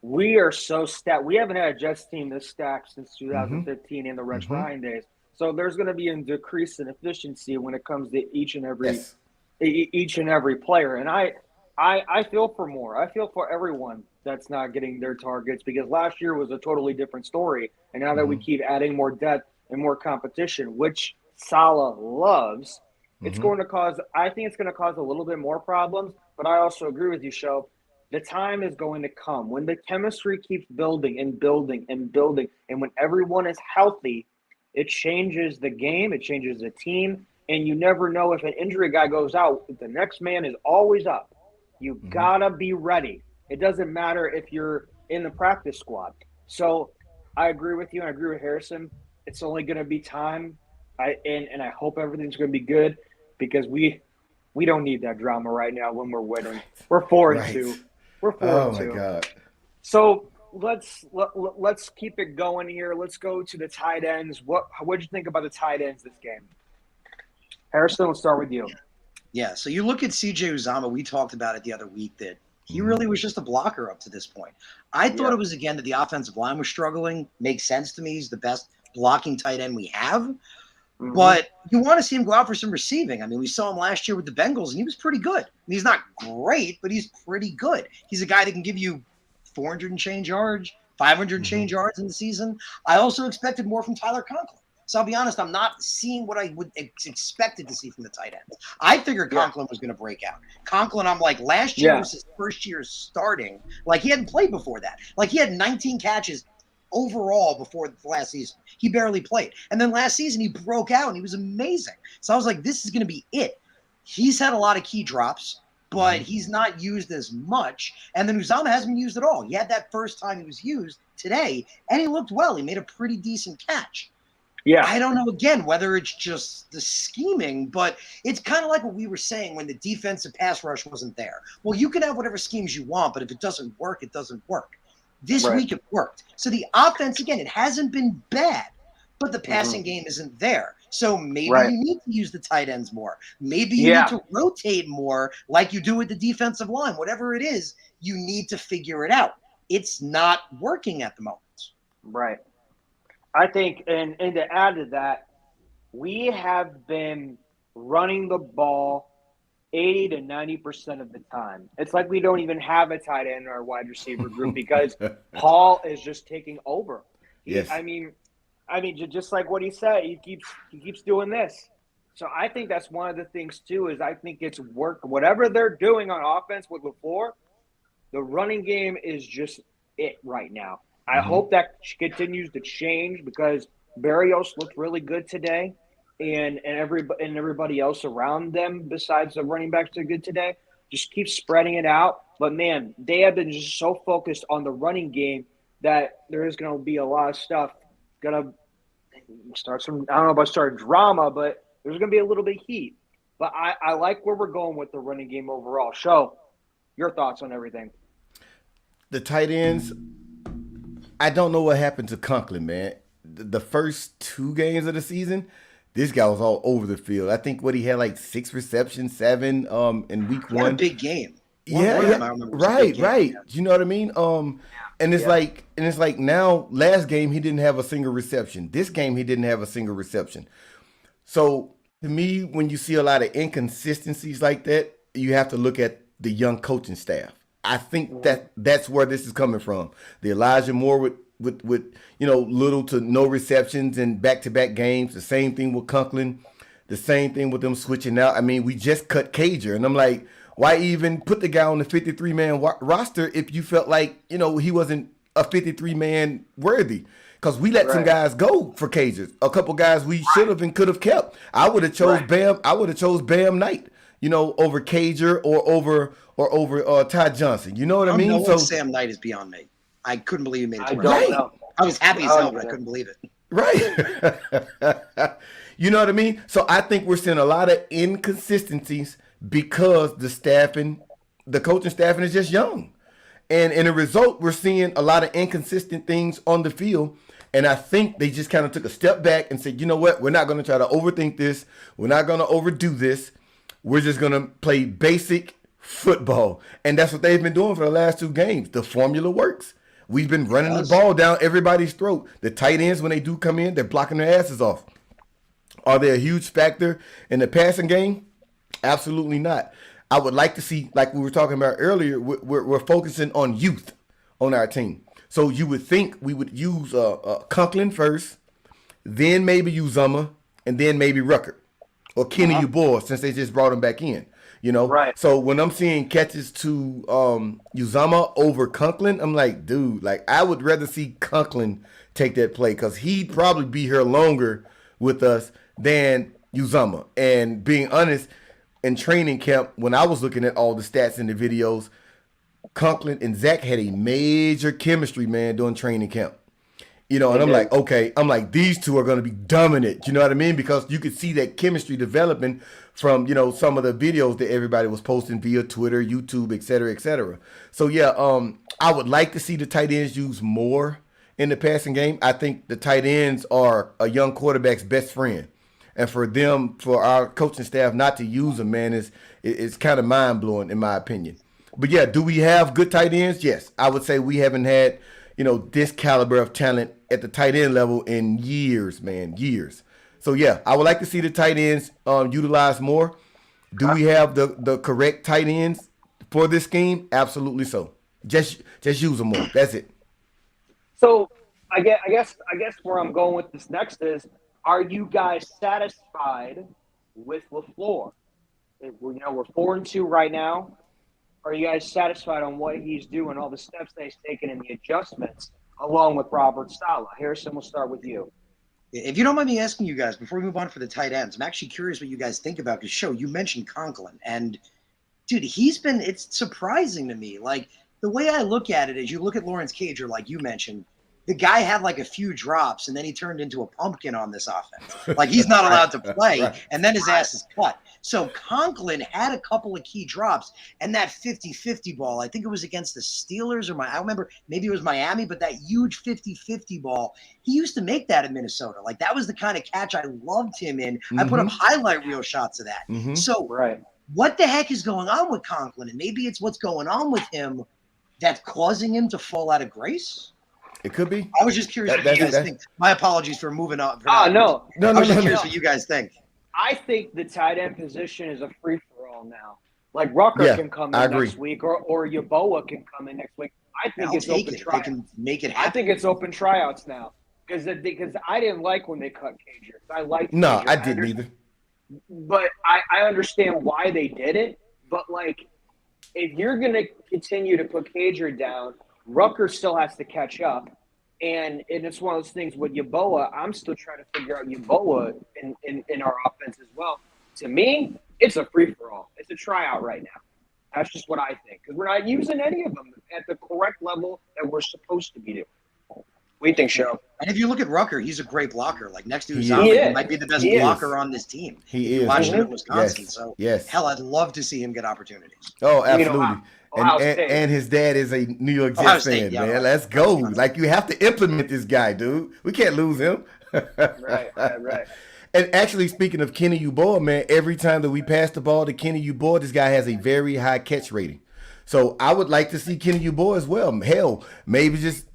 S1: we are so stacked. We haven't had a Jets team this stacked since 2015 in the Rex Ryan days. So there's going to be a decrease in efficiency when it comes to each and every player. And I feel for Moore. I feel for everyone that's not getting their targets, because last year was a totally different story. And now that we keep adding more depth and more competition, which Saleh loves, it's going to cause – I think it's going to cause a little bit more problems. But I also agree with you, Sho. The time is going to come when the chemistry keeps building and building and building. And when everyone is healthy, it changes the game. It changes the team. And you never know, if an injury guy goes out, the next man is always up. You got to be ready. It doesn't matter if you're in the practice squad. So I agree with you, and I agree with Harrison. It's only going to be time. And I hope everything's going to be good, because we don't need that drama right now when we're winning. We're 4-2. We're 4-2.
S2: Oh my God.
S1: So let's keep it going here. Let's go to the tight ends. What did you think about the tight ends this game? Harrison, we'll start with you.
S3: Yeah, so you look at CJ Uzama. We talked about it the other week that he really was just a blocker up to this point. I thought it was, again, that the offensive line was struggling. Makes sense to me. He's the best blocking tight end we have. But you want to see him go out for some receiving. I mean, we saw him last year with the Bengals, and he was pretty good. I mean, he's not great, but he's pretty good. He's a guy that can give you 400 and change yards, 500 and change yards in the season. I also expected more from Tyler Conklin. So I'll be honest, I'm not seeing what I would expected to see from the tight ends. I figured Conklin was going to break out. Conklin, I'm like, last year was his first year starting. Like, he hadn't played before that. Like, he had 19 catches overall before the last season. He barely played. And then last season, he broke out, and he was amazing. So I was like, this is going to be it. He's had a lot of key drops, but he's not used as much. And then Uzama hasn't been used at all. He had that first time he was used today, and he looked well. He made a pretty decent catch. Yeah, I don't know, again, whether it's just the scheming, but it's kind of like what we were saying when the defensive pass rush wasn't there. Well, you can have whatever schemes you want, but if it doesn't work, it doesn't work. This week it worked. So the offense, again, it hasn't been bad, but the passing game isn't there. So maybe you need to use the tight ends more. Maybe you need to rotate more like you do with the defensive line. Whatever it is, you need to figure it out. It's not working at the moment.
S1: Right. I think, and to add to that, we have been running the ball 80 to 90% of the time. It's like we don't even have a tight end in our wide receiver group because Paul is just taking over. I mean, just like what he said, he keeps doing this. So I think that's one of the things too. Is I think it's work. Whatever they're doing on offense with LaFleur, the running game is just it right now. I hope that continues to change because Berrios looked really good today, and everybody else around them besides the running backs are good today. Just keep spreading it out. But, man, they have been just so focused on the running game that there is going to be a lot of stuff going to start some – I don't know about start drama, but there's going to be a little bit of heat. But I like where we're going with the running game overall. Sho, your thoughts on everything.
S2: The tight ends – I don't know what happened to Conklin, man. The first 2 games of the season, this guy was all over the field. I think he had like 6 receptions, 7 in week 1.
S3: A big game.
S2: Right. You know what I mean? And it's like now last game he didn't have a single reception. This game he didn't have a single reception. So to me, when you see a lot of inconsistencies like that, you have to look at the young coaching staff. I think that's where this is coming from. The Elijah Moore with little to no receptions in back-to-back games. The same thing with Conklin. The same thing with them switching out. I mean, we just cut Cager, and I'm like, why even put the guy on the 53-man roster if you felt like he wasn't a 53-man worthy? Because we let some guys go for Cagers. A couple guys we should have and could have kept. I would have chose Bam. I would have chose Bam Knight, over Cager or over Ty Johnson. You know what I mean?
S3: So Sam Knight is beyond me. I couldn't believe he made it. I was happy as hell, but I couldn't believe it.
S2: Right. You know what I mean? So I think we're seeing a lot of inconsistencies because the coaching staffing is just young. And in a result, we're seeing a lot of inconsistent things on the field. And I think they just kind of took a step back and said, you know what? We're not going to try to overthink this. We're not going to overdo this. We're just going to play basic football. And that's what they've been doing for the last 2 games. The formula works. We've been running the ball down everybody's throat. The tight ends, when they do come in, they're blocking their asses off. Are they a huge factor in the passing game? Absolutely not. I would like to see, like we were talking about earlier, we're focusing on youth on our team. So you would think we would use Conklin first, then maybe Uzomah, and then maybe Rucker or Kenny Yeboah, since they just brought him back in. Right. So when I'm seeing catches to Uzomah over Conklin, I'm like, dude, I would rather see Conklin take that play because he'd probably be here longer with us than Uzomah. And being honest, in training camp, when I was looking at all the stats in the videos, Conklin and Zach had a major chemistry, man, during training camp. And I'm like, okay, these two are going to be dominant. You know what I mean? Because you could see that chemistry developing from, some of the videos that everybody was posting via Twitter, YouTube, et cetera, et cetera. So, yeah, I would like to see the tight ends used more in the passing game. I think the tight ends are a young quarterback's best friend. And for our coaching staff not to use them, man, is kind of mind-blowing in my opinion. But, yeah, do we have good tight ends? Yes. I would say we haven't had, this caliber of talent at the tight end level in years, man, years. So, yeah, I would like to see the tight ends utilized more. Do we have the correct tight ends for this scheme? Absolutely so. Just use them more. That's it.
S4: So I guess where I'm going with this next is, are you guys satisfied with LaFleur? We're 4-2 right now. Are you guys satisfied on what he's doing, all the steps that he's taken, and the adjustments, along with Robert Saleh? Harrison, we'll start with you.
S3: If you don't mind me asking you guys, before we move on for the tight ends, I'm actually curious what you guys think about because, you mentioned Conklin. And, dude, it's surprising to me. The way I look at it is you look at Lawrence Cager, like you mentioned, the guy had a few drops, and then he turned into a pumpkin on this offense. He's not allowed to play, and then his ass is cut. So Conklin had a couple of key drops, and that 50-50 ball, I think it was against the Steelers I remember maybe it was Miami, but that huge 50-50 ball, he used to make that in Minnesota. That was the kind of catch I loved him in. I put up highlight reel shots of that. So what the heck is going on with Conklin? And maybe it's what's going on with him that's causing him to fall out of grace?
S2: It could be.
S3: I was just curious what you guys think. My apologies for moving on.
S4: No.
S3: I was just curious what you guys think.
S4: I think the tight end position is a free-for-all now. Rucker can come in next week, or Yeboah can come in next week. I think it's open tryouts. They can make it happen. I think it's open tryouts now because I didn't like when they cut Cager. I liked
S2: No,
S4: Cager.
S2: I didn't either.
S4: But I understand why they did it. But, if you're going to continue to put Cager down, Rucker still has to catch up. And it's one of those things with Yeboah, I'm still trying to figure out Yeboah in our offense as well. To me, it's a free-for-all. It's a tryout right now. That's just what I think. Because we're not using any of them at the correct level that we're supposed to be doing. What do you think, Cheryl?
S3: And if you look at Rucker, he's a great blocker. Next to Uzomah, he might be the best blocker on this team.
S2: He is.
S3: Watched him in Wisconsin.
S2: Yes.
S3: So,
S2: yes.
S3: Hell, I'd love to see him get opportunities.
S2: Oh, absolutely. And his dad is a New York Jets fan, man. Let's go. You have to implement this guy, dude. We can't lose him.
S4: Right.
S2: And actually, speaking of Kenny Yeboah, man, every time that we pass the ball to Kenny Yeboah, this guy has a very high catch rating. So I would like to see Kenny Yeboah as well. Hell, maybe just,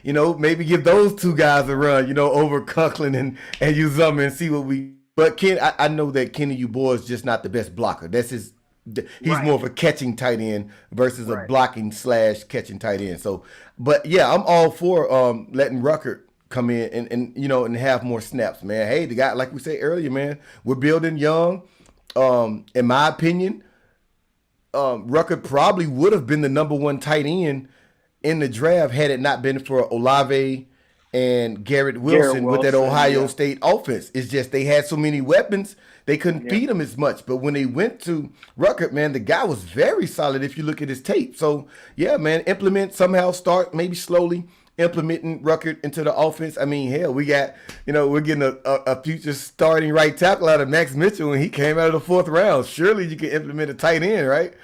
S2: maybe give those two guys a run, over Conklin and Uzomah and see what we. But I know that Kenny Yeboah is just not the best blocker. That's his He's more of a catching tight end versus a
S4: Right.
S2: blocking / catching tight end. So, but yeah, I'm all for letting Rucker come in and have more snaps, man. Hey, the guy, like we said earlier, man, we're building young. In my opinion, Rucker probably would have been the number one tight end in the draft had it not been for Olave and Garrett Wilson with that Ohio State offense. It's just they had so many weapons, they couldn't feed him as much. But when they went to Rucker, man, the guy was very solid if you look at his tape. So, yeah, man, start maybe slowly implementing Rucker into the offense. I mean, hell, we got, we're getting a future starting right tackle out of Max Mitchell when he came out of the 4th round. Surely you can implement a tight end, right?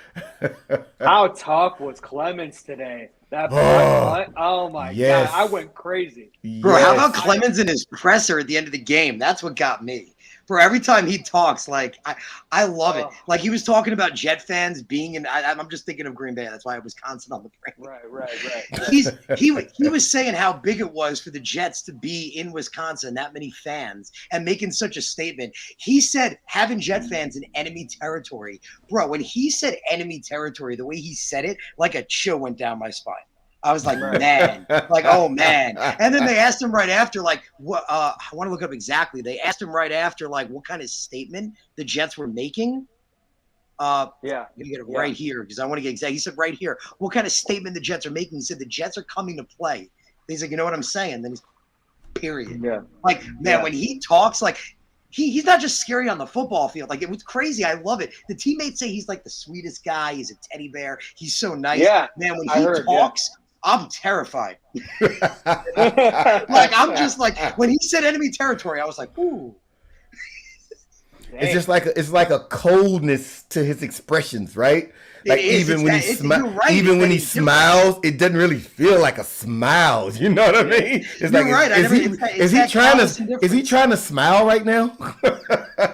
S4: How tough was Clemens today? That oh my God, I went crazy.
S3: Bro, how about Clemens in his presser at the end of the game? That's what got me. Bro, every time he talks, like I love it. Like he was talking about Jet fans being in. I'm just thinking of Green Bay. That's why Wisconsin on the brain.
S4: Right.
S3: He was saying how big it was for the Jets to be in Wisconsin, that many fans, and making such a statement. He said having Jet fans in enemy territory, bro. When he said enemy territory, the way he said it, like a chill went down my spine. I was like, man, like, oh man. And then they asked him right after, like, what? I want to look up exactly. They asked him right after, like, what kind of statement the Jets were making. I'm gonna get it right here because I want to get exact. He said right here, what kind of statement the Jets are making? He said the Jets are coming to play. He's like, you know what I'm saying? Then he's period.
S4: Yeah.
S3: Like, man, when he talks, like, he's not just scary on the football field. Like, it was crazy. I love it. The teammates say he's like the sweetest guy. He's a teddy bear. He's so nice.
S4: Yeah,
S3: man, when he talks. I'm terrified. Like, I'm just like, when he said enemy territory, I was like, ooh.
S2: It's just like a coldness to his expressions, right? Like even when he smiles, it doesn't really feel like a smile. You know what I mean? It's like,
S3: right.
S2: Is he trying to smile right now?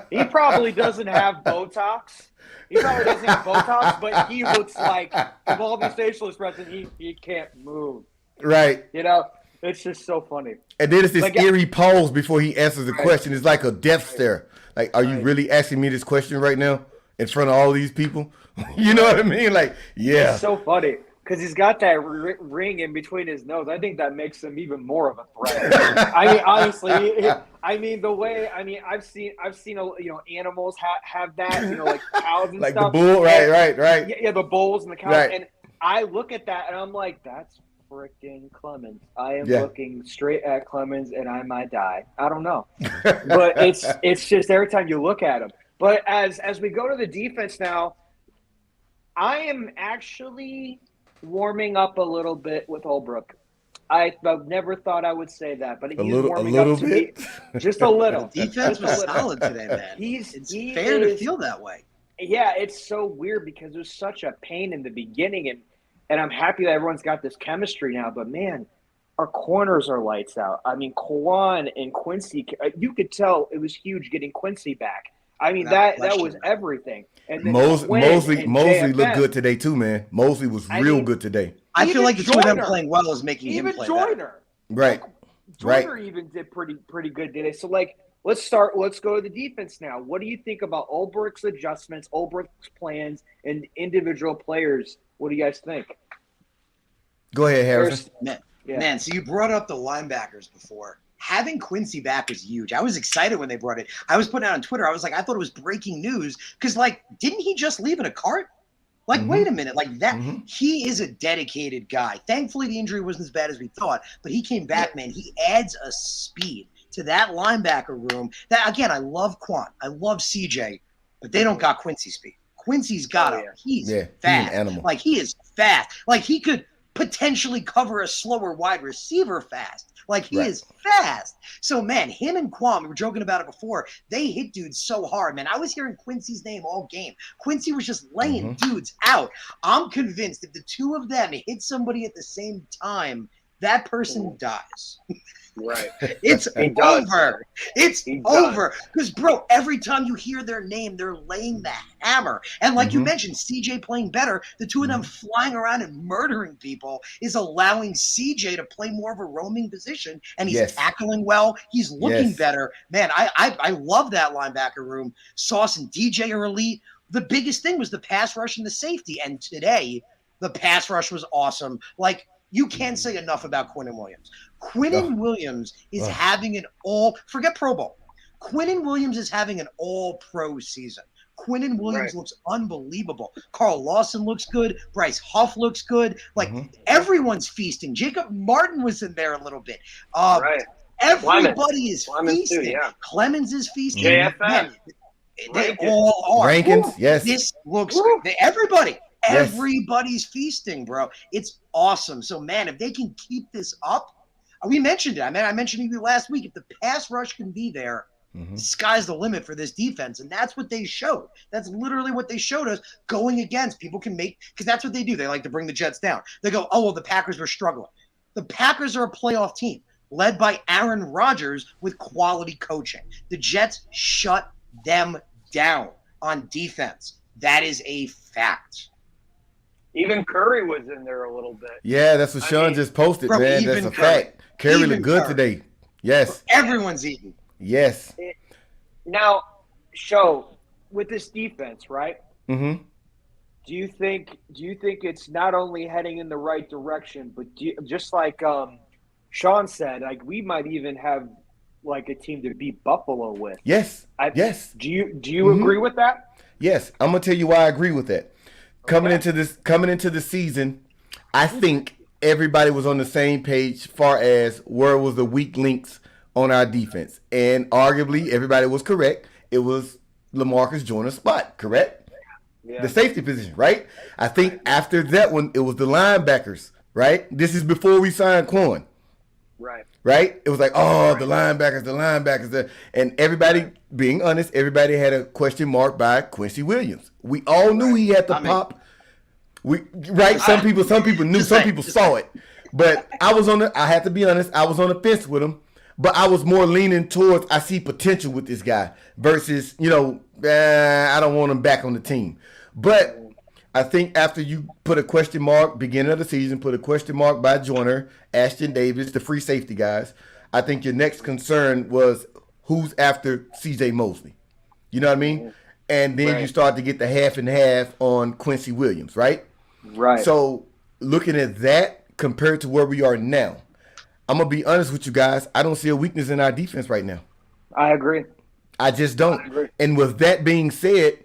S4: He probably doesn't have Botox. He probably doesn't have Botox, but he looks like, of all these facial expressions, he can't move.
S2: Right.
S4: It's just so funny.
S2: And then it's this eerie pause before he answers the question. It's like a death stare. Like, are you really asking me this question right now in front of all these people? You know what I mean? Like, yeah.
S4: It's so funny because he's got that ring in between his nose. I think that makes him even more of a threat. I mean, honestly, the way I've seen animals have that, like cows and
S2: like
S4: stuff.
S2: Like the bull, right.
S4: Yeah, the bulls and the cows.
S2: Right.
S4: And I look at that and I'm like, that's freaking Clemens. I am looking straight at Clemens and I might die. I don't know. But it's just every time you look at him. But as we go to the defense now, I am actually warming up a little bit with Holbrook. I've never thought I would say that, but he's warming up to me just a little.
S3: The defense was solid today, man. It's fair to feel that way.
S4: Yeah, it's so weird because it was such a pain in the beginning, and I'm happy that everyone's got this chemistry now. But man, our corners are lights out. I mean, Kwan and Quincy, you could tell it was huge getting Quincy back. I mean, that was everything. And
S2: Mosley looked good today too, man. Mosley was real good today.
S3: I feel like the two of them playing well is making him play better.
S2: Right.
S4: Joyner even did pretty good today. So, like, let's go to the defense now. What do you think about Ulbricht's adjustments, Ulbricht's plans, and individual players? What do you guys think?
S2: Go ahead, Harrison.
S3: Man, so you brought up the linebackers before. Having Quincy back is huge. I was excited when they brought it. I was putting out on Twitter. I was like, I thought it was breaking news because, like, didn't he just leave in a cart? Like, wait a minute. Like, that he is a dedicated guy. Thankfully, the injury wasn't as bad as we thought, but he came back, man. He adds a speed to that linebacker room. That, again, I love Quant. I love CJ, but they don't got Quincy speed. Quincy's got him. He's fast.
S2: He's an animal.
S3: Like, he is fast. Like, he could potentially cover a slower wide receiver fast. Like, he is fast. So, man, him and Kwame, we were joking about it before, they hit dudes so hard, man. I was hearing Quincy's name all game. Quincy was just laying dudes out. I'm convinced if the two of them hit somebody at the same time, that person dies.
S4: Right.
S3: It's over. It's over. Because, bro, every time you hear their name, they're laying the hammer. And like you mentioned, CJ playing better, the two of them flying around and murdering people is allowing CJ to play more of a roaming position. And he's tackling well. He's looking better. Man, I love that linebacker room. Sauce and DJ are elite. the biggest thing was the pass rush and the safety. And today, the pass rush was awesome. Like, you can't say enough about Quinnen Williams. Quinnen Williams is having forget Pro Bowl. Quinnen Williams is having an all-pro season. Quinnen Williams looks unbelievable. Carl Lawson looks good. Bryce Huff looks good. Like, everyone's feasting. Jacob Martin was in there a little bit. Everybody is feasting. Too, yeah. Clemens is feasting.
S4: JFM.
S3: They all are.
S2: Rankins, yes.
S3: This looks good. Everybody's feasting, bro. It's awesome. So, man, if they can keep this up, we mentioned it. I mentioned it last week. If the pass rush can be there, the sky's the limit for this defense. And that's what they showed. That's literally what they showed us going against. People can make – because that's what they do. They like to bring the Jets down. They go, oh, well, the Packers were struggling. The Packers are a playoff team led by Aaron Rodgers with quality coaching. The Jets shut them down on defense. That is a fact.
S4: Even Curry was in there a little bit.
S2: Yeah, that's what Sean just posted, man. That's a fact. Curry looked good today. Yes.
S3: Everyone's eating.
S2: Yes.
S4: Now, with this defense, right?
S2: Mm-hmm.
S4: Do you think it's not only heading in the right direction, but just like Sean said, like we might even have like a team to beat Buffalo with?
S2: Yes. Yes.
S4: Do you agree with that?
S2: Yes. I'm gonna tell you why I agree with that. Coming into the season, I think everybody was on the same page far as where was the weak links on our defense. And arguably everybody was correct. It was LaMarcus Joyner's spot, correct? Yeah. The safety position, right? I think after that one, it was the linebackers, right? This is before we signed Quan. Right? It was like, the linebackers. And everybody, being honest, everybody had a question mark by Quincy Williams. We all knew he had the pop. Some people knew, some people saw it. But I have to be honest, I was on the fence with him. But I was more leaning towards I see potential with this guy versus, I don't want him back on the team. But I think after you put a question mark, beginning of the season, put a question mark by Joyner, Ashton Davis, the free safety guys, I think your next concern was who's after C.J. Mosley. You know what I mean? And then you start to get the half and half on Quincy Williams, right?
S4: Right.
S2: So looking at that compared to where we are now, I'm going to be honest with you guys. I don't see a weakness in our defense right now.
S4: I agree.
S2: I just don't. And with that being said,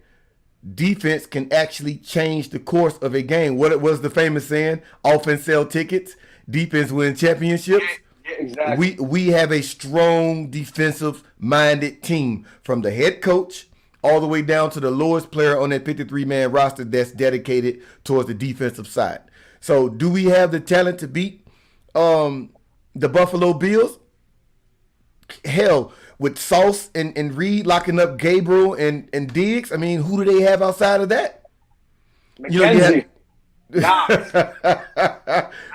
S2: defense can actually change the course of a game. What it was the famous saying, offense sell tickets, defense win championships.
S4: Yeah, exactly.
S2: We have a strong defensive-minded team from the head coach all the way down to the lowest player on that 53-man roster that's dedicated towards the defensive side. So do we have the talent to beat the Buffalo Bills? Hell, with Sauce and Reed locking up Gabriel and Diggs, I mean, who do they have outside of that?
S4: McKenzie.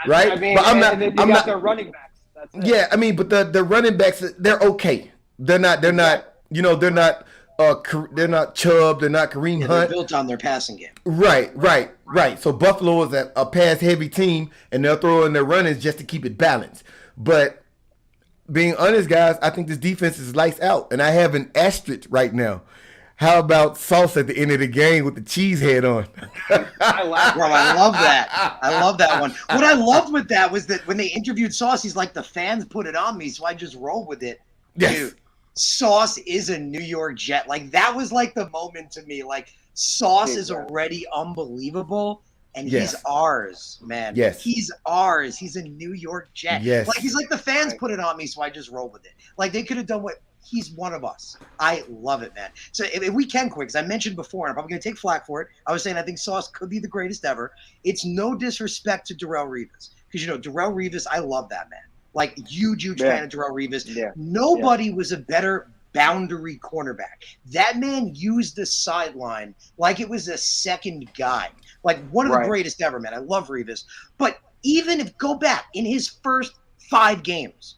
S2: Right?
S4: I mean,
S2: but
S4: they got their running backs. That's it.
S2: Yeah, I mean, but the running backs, they're okay. They're not Chubb, they're not Kareem Hunt.
S3: They're built on their passing game.
S2: Right. So Buffalo is a pass-heavy team, and they'll throw in their runnings just to keep it balanced. But being honest, guys, I think this defense is lights out, and I have an asterisk right now. How about Sauce at the end of the game with the cheese head on?
S3: I love that. I love that one. What I loved with that was that when they interviewed Sauce, he's like, the fans put it on me, so I just roll with it.
S2: Yes.
S3: Dude, Sauce is a New York Jet. Like, that was like the moment to me. Like, Sauce is already unbelievable. And he's ours, man.
S2: Yes.
S3: He's ours. He's a New York Jet.
S2: Yes.
S3: Like, he's like, the fans put it on me, so I just roll with it. Like, they could have done what – he's one of us. I love it, man. So if we can quick, as I mentioned before, and I'm probably going to take flack for it, I was saying I think Sauce could be the greatest ever. It's no disrespect to Darrelle Revis. Because, Darrelle Revis, I love that man. Like, huge fan of Darrelle Revis.
S4: Yeah.
S3: Nobody was a better boundary cornerback. That man used the sideline like it was a second guy. Like, one of the greatest ever, man. I love Revis. But even if go back in his first 5 games,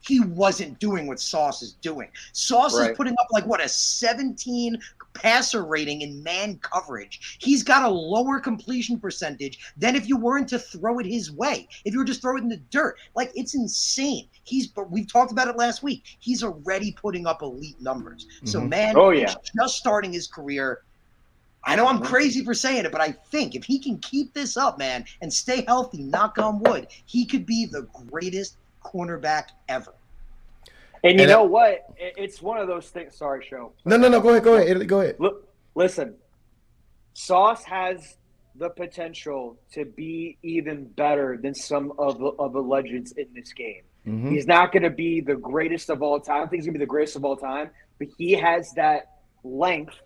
S3: he wasn't doing what Sauce is doing. Sauce is putting up a 17 passer rating in man coverage. He's got a lower completion percentage than if you weren't to throw it his way. If you were just throwing it in the dirt. Like, it's insane. We talked about it last week. He's already putting up elite numbers. So, man, he's just starting his career. I know I'm crazy for saying it, but I think if he can keep this up, man, and stay healthy, knock on wood, he could be the greatest cornerback ever.
S4: And you know what? It's one of those things. Sorry, Show.
S2: No. Go ahead, Italy. Go ahead.
S4: Look, listen. Sauce has the potential to be even better than some of the legends in this game. Mm-hmm. He's not going to be the greatest of all time. I think he's going to be the greatest of all time, but he has that length,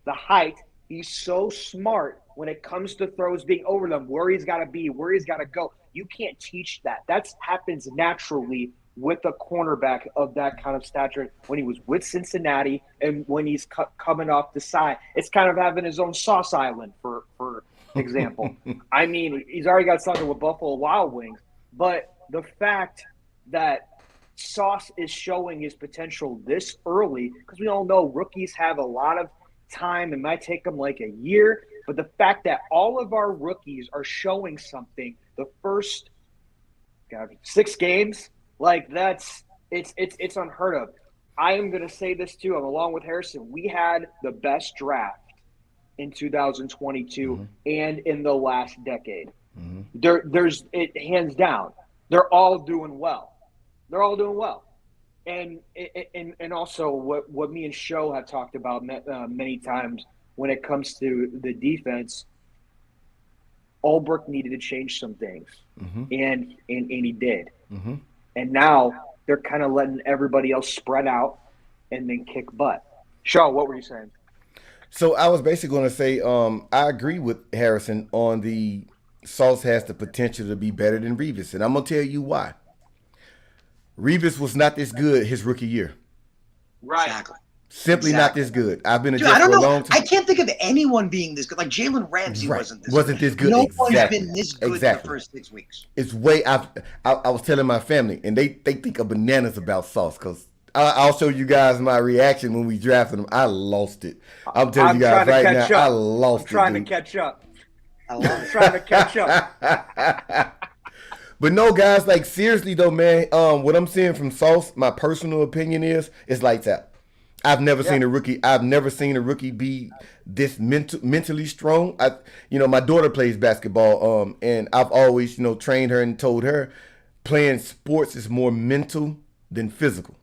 S4: the height. He's so smart when it comes to throws being over them, where he's got to be, where he's got to go. You can't teach that. That happens naturally with a cornerback of that kind of stature when he was with Cincinnati and when he's coming off the side. It's kind of having his own Sauce Island, for example. I mean, he's already got something with Buffalo Wild Wings, but the fact that Sauce is showing his potential this early, because we all know rookies have a lot of time. It might take them like a year, but the fact that all of our rookies are showing something the first 6 games, like it's unheard of. I am going to say this too. I'm along with Harrison. We had the best draft in 2022 and in the last decade. There's it hands down. They're all doing well. And also what me and Sho have talked about many times when it comes to the defense, Ulbrich needed to change some things, and he did. And now they're kind of letting everybody else spread out and then kick butt. Sho, what were you saying?
S2: So I was basically going to say I agree with Harrison on the Sauce has the potential to be better than Revis, and I'm going to tell you why. Revis was not this good his rookie year.
S3: Right. Exactly.
S2: Simply not this good. I've been a Jet for a long time.
S3: I can't think of anyone being this good. Like Jalen Ramsey wasn't this good.
S2: No
S3: one's been this good the first 6 weeks.
S2: It's way I was telling my family, and they think of bananas about Sauce, because I'll show you guys my reaction when we drafted him. I lost it. I'm telling you guys right now, I lost it.
S4: I'm trying to catch up. I'm trying to catch up.
S2: But no, guys, like seriously though, man, what I'm seeing from Sauce, my personal opinion is, it's lights out. I've never seen a rookie be this mentally strong. My daughter plays basketball, and I've always, trained her and told her playing sports is more mental than physical.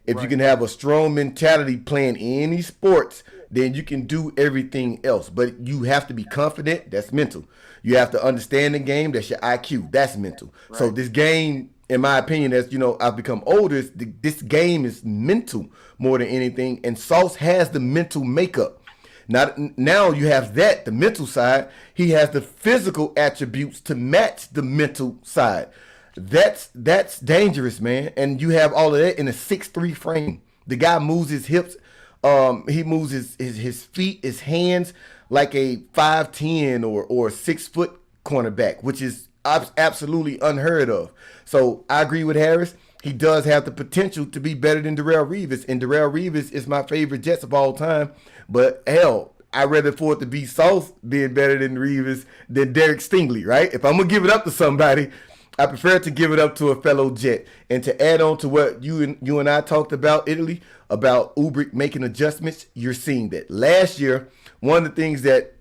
S2: If you can have a strong mentality playing any sports, then you can do everything else. But you have to be confident. That's mental. You have to understand the game. That's your IQ. That's mental. Right. So this game, in my opinion, as I've become older, this game is mental more than anything. And Sauce has the mental makeup. Now you have the mental side. He has the physical attributes to match the mental side. That's dangerous, man. And you have all of that in a 6'3" frame. The guy moves his hips. He moves his feet, his hands like a 5'10" or 6 foot cornerback, which is absolutely unheard of. So I agree with Harris. He does have the potential to be better than Darrelle Revis, and Darrelle Revis is my favorite Jets of all time. But hell, I'd rather for it to be Sauce being better than Revis than Derek Stingley, right? If I'm gonna give it up to somebody, I prefer to give it up to a fellow Jet. And to add on to what you and I talked about, Italy, about Ulbrich making adjustments, you're seeing that. Last year, one of the things that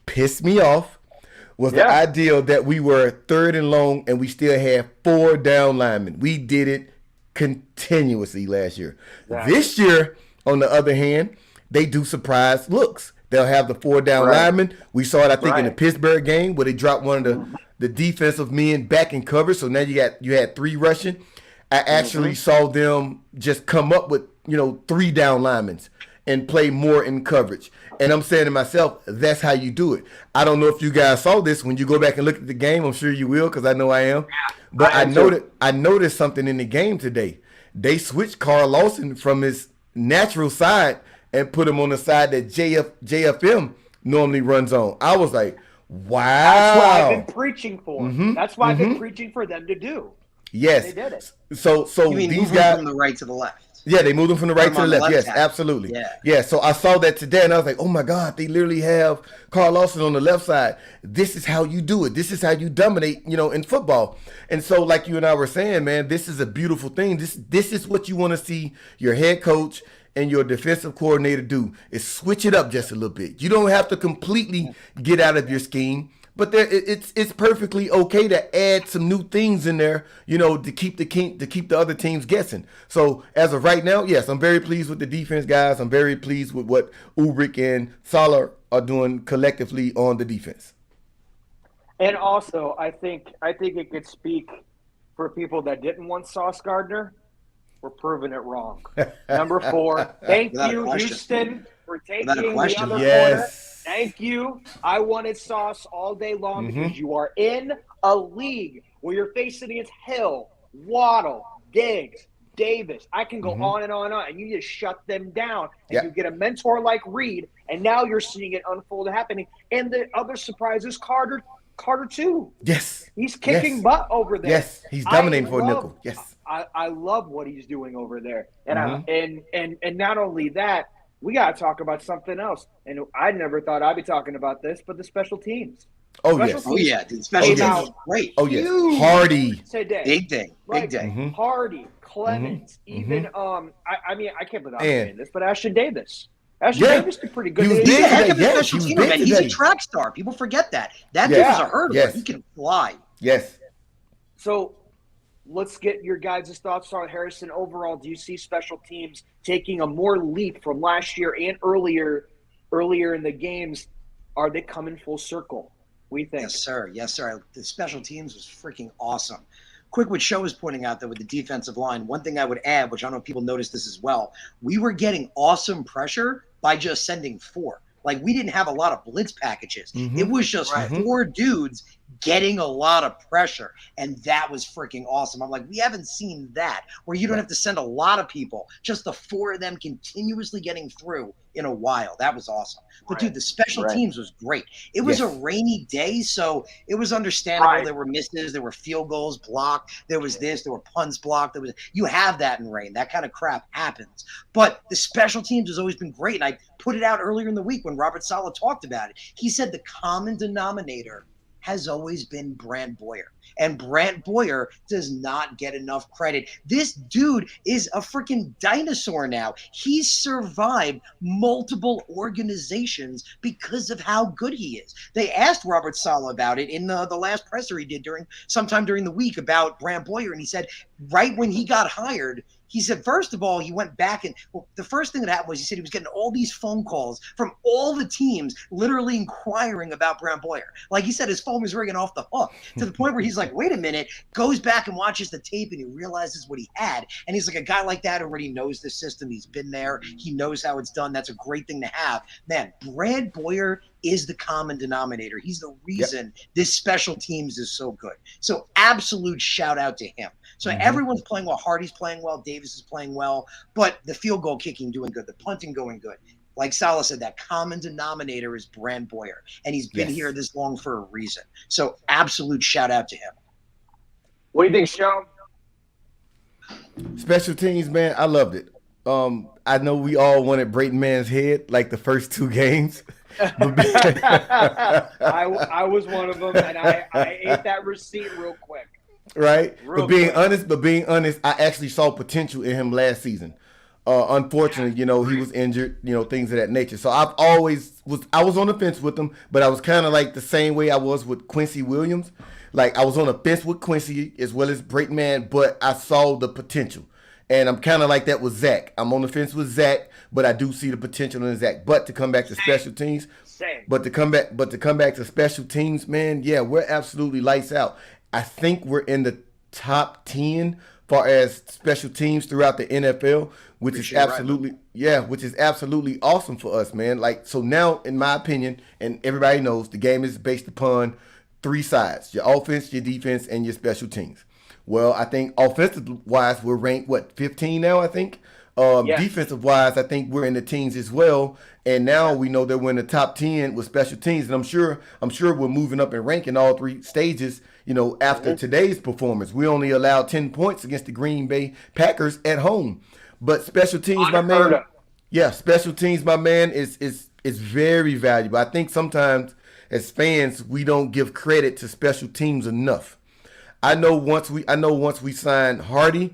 S2: pissed me off was the idea that we were 3rd and long and we still had 4 down linemen. We did it continuously last year. Right. This year, on the other hand, they do surprise looks. They'll have the 4 down linemen. We saw it, I think, in the Pittsburgh game where they dropped one of the defensive men back in cover. So now you had 3 rushing. I actually saw them just come up with 3 down linemen and play more in coverage. And I'm saying to myself, that's how you do it. I don't know if you guys saw this. When you go back and look at the game, I'm sure you will, because I know I am. But I noticed something in the game today. They switched Carl Lawson from his natural side and put him on the side that JFM normally runs on. I was like, wow.
S4: That's what I've been preaching for. That's what I've been preaching for them to do.
S2: Yes.
S4: They did it.
S2: So
S3: you mean
S2: these guys
S3: from the right to the left.
S2: Yeah, they moved them from the right to the left. Yes, absolutely. Yeah. So I saw that today, and I was like, oh my God, they literally have Carl Lawson on the left side. This is how you do it. This is how you dominate, in football. And so, like you and I were saying, man, this is a beautiful thing. This is what you want to see your head coach and your defensive coordinator do is switch it up just a little bit. You don't have to completely get out of your scheme, but it's perfectly okay to add some new things in there, to keep the other teams guessing. So as of right now, yes, I'm very pleased with the defense, guys. I'm very pleased with what Ulrich and Salah are doing collectively on the defense.
S4: And also, I think it could speak for people that didn't want Sauce Gardner. We're proving it wrong. Number 4. Thank you, Houston, for taking the other corner. Thank you. I wanted Sauce all day long because you are in a league where you're facing against Hill, Waddle, Diggs, Davis. I can go on and on and on, and you just shut them down. And you get a mentor like Reed, and now you're seeing it unfold happening. And the other surprise is Carter too.
S2: Yes.
S4: He's kicking butt over there.
S2: Yes, he's dominating for a nickel. Yes.
S4: I love what he's doing over there. And and not only that, we got to talk about something else. And I never thought I'd be talking about this, but the special teams.
S3: Oh, yeah. The special teams is great.
S2: Oh, yes. Hardy.
S4: Today.
S3: Big day.
S4: Big day. Hardy, Clemens, even, I can't believe I'm saying this, but Ashton Davis. Davis did pretty good.
S3: He's a heck of a special team, man. He's a track star. People forget that. That dude was a hurdler. He can fly.
S2: Yes.
S4: So let's get your guys' thoughts on Harrison overall. Do you see special teams taking a more leap from last year and earlier in the games? Are they coming full circle? We think.
S3: Yes, sir. The special teams was freaking awesome. Quick, what Show is pointing out, though, with the defensive line, one thing I would add, which I don't know if people noticed this as well, we were getting awesome pressure by just sending 4. Like, we didn't have a lot of blitz packages. It was just 4 dudes getting a lot of pressure, and that was freaking awesome. I'm like, we haven't seen that, where you don't have to send a lot of people, just the 4 of them continuously getting through in a while. That was awesome. But, dude, the special teams was great. It was a rainy day, so it was understandable. There were misses, there were field goals blocked, there was this, there were punts blocked. You have that in rain. That kind of crap happens. But the special teams has always been great, and I put it out earlier in the week when Robert Saleh talked about it. He said the common denominator has always been Brant Boyer. And Brant Boyer does not get enough credit. This dude is a freaking dinosaur now. He's survived multiple organizations because of how good he is. They asked Robert Saleh about it in the last presser he did sometime during the week about Brant Boyer, and he said right when he got hired, he said, first of all, he went back and the first thing that happened was he said he was getting all these phone calls from all the teams literally inquiring about Brant Boyer. Like he said, his phone was ringing off the hook to the point where he's like, wait a minute, goes back and watches the tape and he realizes what he had. And he's like, a guy like that already knows the system. He's been there. He knows how it's done. That's a great thing to have. Man, Brant Boyer is the common denominator. He's the reason this special teams is so good. So absolute shout out to him. So everyone's playing well. Hardy's playing well. Davis is playing well. But the field goal kicking doing good. The punting going good. Like Saleh said, that common denominator is Brant Boyer. And he's been here this long for a reason. So absolute shout out to him.
S4: What do you think, Sean?
S2: Special teams, man, I loved it. I know we all wanted Brayton Mann's head like the first 2 games.
S4: I was one of them, and I ate that receipt real quick.
S2: Right? But being honest, I actually saw potential in him last season. Unfortunately, he was injured, things of that nature. So I was on the fence with him, but I was kind of like the same way I was with Quincy Williams. Like I was on the fence with Quincy as well as Brayton Mann, but I saw the potential. And I'm kind of like that with Zach. I'm on the fence with Zach, but I do see the potential in Zach. But to come back to special teams, to special teams, man, yeah, we're absolutely lights out. I think we're in the top 10 far as special teams throughout the NFL, which is absolutely awesome for us, man. Like, so now, in my opinion, and everybody knows, the game is based upon 3 sides: your offense, your defense, and your special teams. Well, I think offensive-wise, we're ranked, 15 now, I think? Defensive-wise, I think we're in the teens as well. And now we know that we're in the top 10 with special teams. And I'm sure we're moving up in rank in all 3 stages, after today's performance. We only allowed 10 points against the Green Bay Packers at home. But special teams, my man. Yeah, special teams, my man, is very valuable. I think sometimes as fans, we don't give credit to special teams enough. I know once we signed Hardy,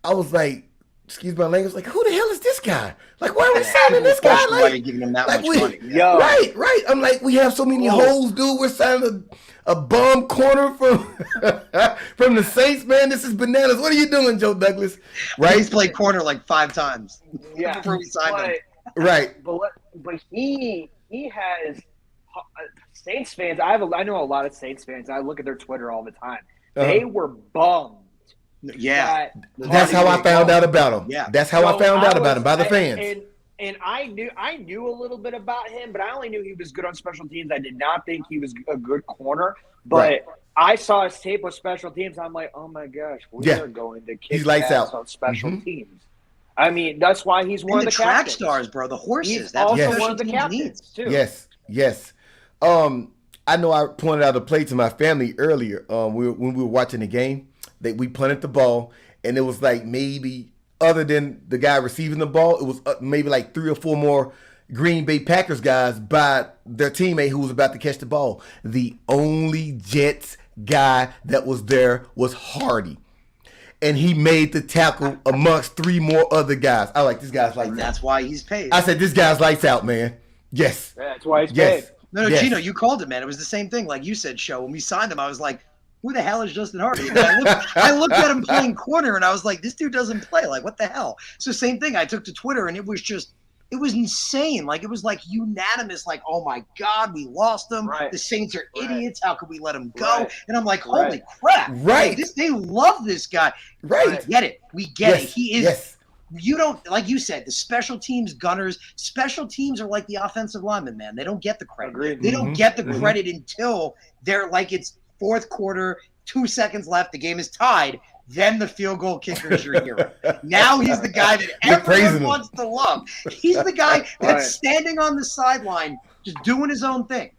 S2: I was like, excuse my language, like, who the hell is this guy? Like, why are we signing this guy?
S3: Question why you're giving him that
S2: like
S3: much
S2: we,
S3: money.
S4: Yo.
S2: right. I'm like, we have so many holes, dude. We're signing a bum corner from from the Saints, man. This is bananas. What are you doing, Joe Douglas? Right?
S3: He's played corner like 5 times
S4: Yeah,
S3: before we signed him.
S2: Right.
S4: But he has Saints fans. I know a lot of Saints fans. I look at their Twitter all the time. They were bummed.
S3: Yeah,
S2: That's how I found out about him.
S3: Yeah,
S2: that's how I found out about him by the fans.
S4: And I knew a little bit about him, but I only knew he was good on special teams. I did not think he was a good corner. But I saw his tape with special teams. I'm like, oh my gosh, we are going to kick
S2: lights
S4: ass
S2: out
S4: on special teams. I mean, that's why he's one of the
S3: track
S4: captains.
S3: stars, bro. The horses.
S4: He's
S3: that's
S4: also
S2: Yes.
S4: one of the captains too.
S2: Yes. I know I pointed out a play to my family earlier. When we were watching the game, that we punted the ball, and it was like maybe other than the guy receiving the ball, it was maybe like 3 or 4 more Green Bay Packers guys by their teammate who was about to catch the ball. The only Jets guy that was there was Hardy. And he made the tackle amongst 3 more other guys. I like this guy's lights out.
S3: That's why he's paid.
S2: I said, this guy's lights out, man. Yes.
S4: That's why he's
S2: Yes.
S4: paid.
S3: No,
S2: Yes.
S3: Gino, you called it, man. It was the same thing, like you said, Show. When we signed him, I was like, who the hell is Justin Hardy? And I looked at him playing corner, and I was like, this dude doesn't play. Like, what the hell? So same thing. I took to Twitter, and it was insane. Like, it was like unanimous, like, oh my God, we lost him.
S4: Right.
S3: The Saints are idiots. How could we let him go?
S4: Right.
S3: And I'm like, holy crap.
S2: Right.
S3: Like, they love this guy.
S2: Right.
S3: We get it. We get it. He is.
S2: Yes.
S3: You don't, like you said, the special teams gunners. Special teams are like the offensive linemen, man. They don't get the credit.
S4: Agreed.
S3: They don't get the credit until they're like, it's fourth quarter, 2 seconds left, the game is tied. Then the field goal kicker is your hero. Now he's the guy that everyone wants to love. He's the guy that's standing on the sideline, just doing his own thing.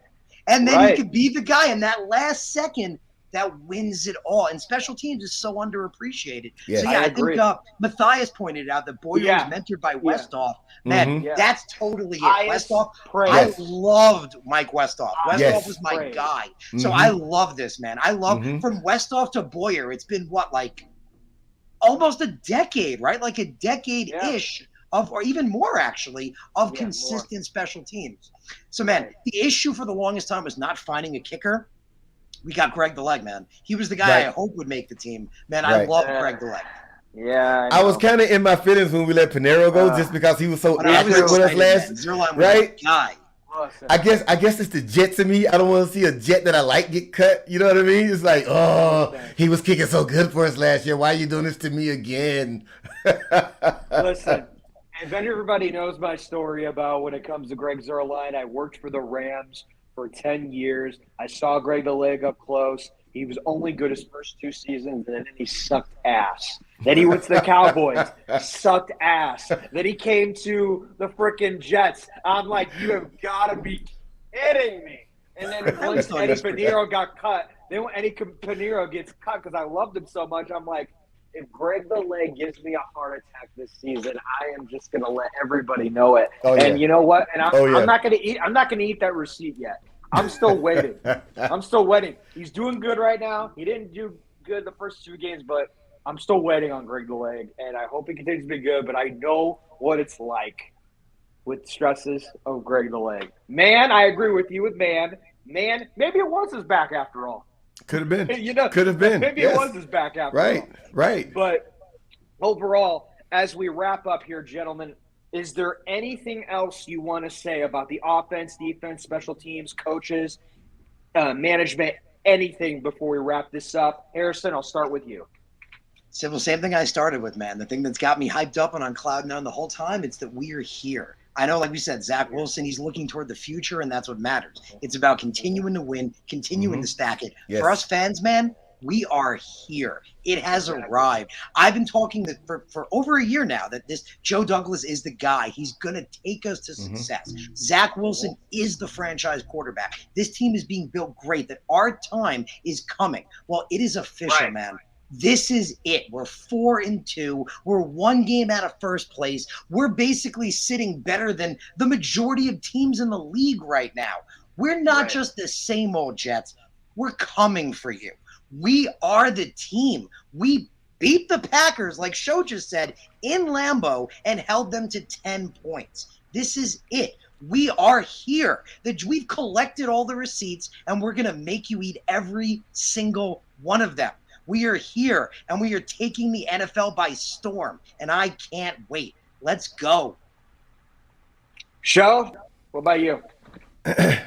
S3: And then he could be the guy in that last second that wins it all. And special teams is so underappreciated.
S2: Yes.
S3: So, yeah, I
S4: agree.
S3: think Matthias pointed out that Boyer was mentored by Westhoff. Man, that's totally it. Westhoff, I loved Mike Westhoff. Westhoff was my guy. So I love this, man. I love from Westhoff to Boyer, it's been what, like almost a decade, right? Like a decade-ish of, or even more actually, of consistent special teams. So, man, the issue for the longest time was not finding a kicker. We got Greg the Leg, man. He was the guy I hope would make the team. Man, I love Greg the Leg.
S4: Yeah,
S2: I was kind of in my feelings when we let Pinero go, just because he was so accurate with us last, right? I guess it's the Jets in me. I don't want to see a Jet that I like get cut. You know what I mean? It's like, oh, he was kicking so good for us last year. Why are you doing this to me again?
S4: Listen, if everybody knows my story about when it comes to Greg Zuerlein, I worked for the Rams for 10 years. I saw Greg the Leg up close. He was only good his first 2 seasons, and then he sucked ass. Then he went to the Cowboys, sucked ass. Then he came to the freaking Jets. I'm like, you have got to be kidding me. And then once Eddie Pinero got cut, then when Eddie Pinero gets cut because I loved him so much, I'm like, if Greg the Leg gives me a heart attack this season, I am just gonna let everybody know it. And you know what? And I'm not gonna eat that receipt yet. I'm still waiting. He's doing good right now. He didn't do good the first 2 games, but I'm still waiting on Greg the Leg, and I hope he continues to be good. But I know what it's like with stresses of Greg the Leg. Man, I agree with you with man. Man, maybe it was his back after all.
S2: Could have been.
S4: Could have been. Maybe it was his back after all.
S2: Right.
S4: But overall, as we wrap up here, gentlemen, is there anything else you want to say about the offense, defense, special teams, coaches, management, anything before we wrap this up? Harrison, I'll start with you.
S3: Simple, same thing I started with, man. The thing that's got me hyped up and on cloud nine the whole time, it's that we are here. I know, like we said, Zach Wilson, he's looking toward the future, and that's what matters. It's about continuing to win, continuing to stack it. For us fans, man, we are here. It has arrived. I've been talking for over a year now that this Joe Douglas is the guy. He's going to take us to success. Zach Wilson is the franchise quarterback. This team is being built great, that our time is coming. Well, it is official, man. This is it. We're 4-2. We're 1 game out of first place. We're basically sitting better than the majority of teams in the league right now. We're not just the same old Jets. We're coming for you. We are the team. We beat the Packers, like Sho just said, in Lambeau and held them to 10 points. This is it. We are here. We've collected all the receipts, and we're going to make you eat every single one of them. We are here, and we are taking the NFL by storm, and I can't wait. Let's go.
S4: Sho, what about you?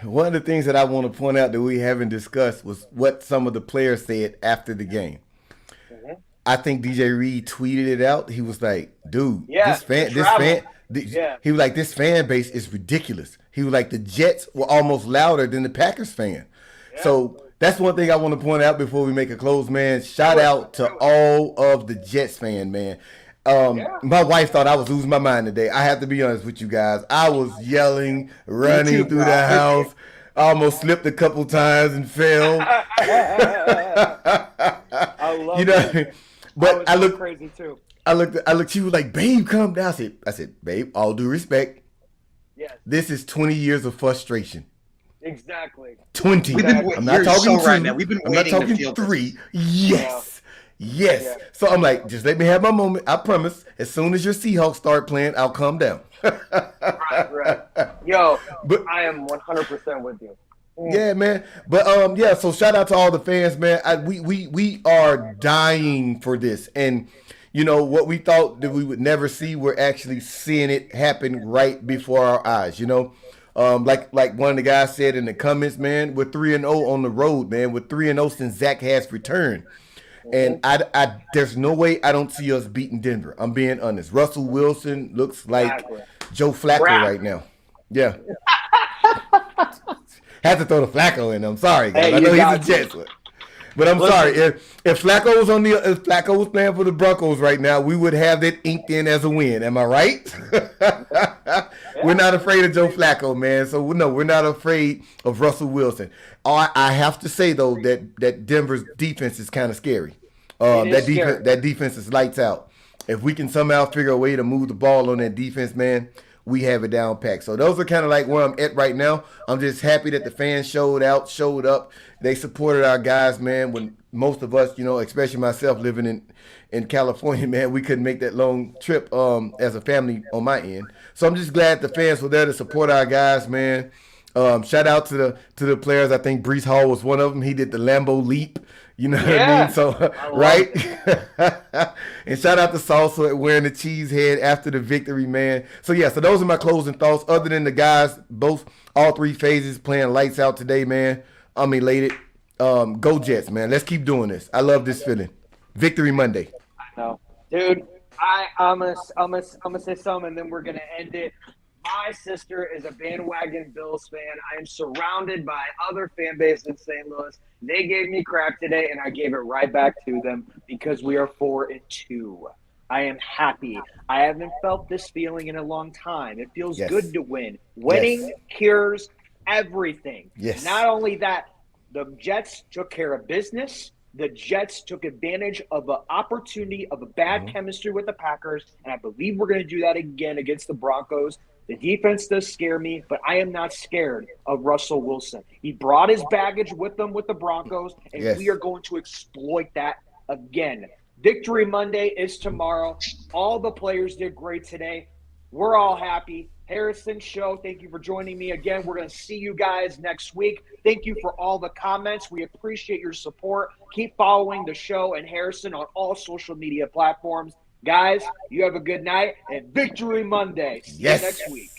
S2: One of the things that I want to point out that we haven't discussed was what some of the players said after the game. I think DJ Reed tweeted it out. He was like, dude, he was like, this fan base is ridiculous. He was like, the Jets were almost louder than the Packers fan. Yeah. So that's one thing I want to point out before we make a close, man. Shout out to all of the Jets fan, man. My wife thought I was losing my mind today. I have to be honest with you guys. I was yelling, running through the house. I almost slipped a couple times and fell.
S4: I love it.
S2: But I looked
S4: crazy too.
S2: I looked. She was like, "Babe, come down." I said, "Babe, all due respect. Yes. This is 20 years of frustration."
S4: Exactly.
S2: 20. I'm not talking 2. Right, man. We've been waiting to feel 3. This. Yes. Yes. Yeah. So I'm like, just let me have my moment. I promise. As soon as your Seahawks start playing, I'll calm down.
S4: Right. Yo, but I am 100% with you.
S2: Yeah, man. But yeah. So shout out to all the fans, man. We are dying for this, and you know what we thought that we would never see. We're actually seeing it happen right before our eyes. You know. Like one of the guys said in the comments, man, we're 3-0 on the road, man. We're 3-0 since Zach has returned. And I there's no way I don't see us beating Denver. I'm being honest. Russell Wilson looks like Joe Flacco right now. Yeah. Had to throw the Flacco in. I'm sorry, guys. I know he's a Jets. But I'm sorry. If Flacco was playing for the Broncos right now, we would have that inked in as a win. Am I right? We're not afraid of Joe Flacco, man. So no, we're not afraid of Russell Wilson. I have to say though that Denver's defense is kind of scary. That defense is lights out. If we can somehow figure a way to move the ball on that defense, man, we have it down packed. So those are kind of like where I'm at right now. I'm just happy that the fans showed up. They supported our guys, man, when most of us, you know, especially myself living in California, man, we couldn't make that long trip as a family on my end. So I'm just glad the fans were there to support our guys, man. Shout out to the players. I think Breece Hall was one of them. He did the Lambeau leap. You know what I mean? So, right? And shout out to Salsa at wearing the cheese head after the victory, man. So, yeah, so those are my closing thoughts. Other than the guys, all 3 phases playing lights out today, man. I'm elated. Go Jets, man. Let's keep doing this. I love this feeling. Victory Monday.
S4: I know. Dude, I'm gonna say something, and then we're going to end it. My sister is a bandwagon Bills fan. I am surrounded by other fan base in St. Louis. They gave me crap today, and I gave it right back to them because we are 4-2. I am happy. I haven't felt this feeling in a long time. It feels good to win. Winning cures everything.
S2: Yes.
S4: Not only that, the Jets took care of business. The Jets took advantage of an opportunity of a bad chemistry with the Packers, and I believe we're going to do that again against the Broncos. The defense does scare me, but I am not scared of Russell Wilson. He brought his baggage with him with the Broncos, and we are going to exploit that again. Victory Monday is tomorrow. All the players did great today. We're all happy. Harrison Show, thank you for joining me again. We're going to see you guys next week. Thank you for all the comments. We appreciate your support. Keep following the show and Harrison on all social media platforms. Guys, you have a good night and Victory Monday. See you next week.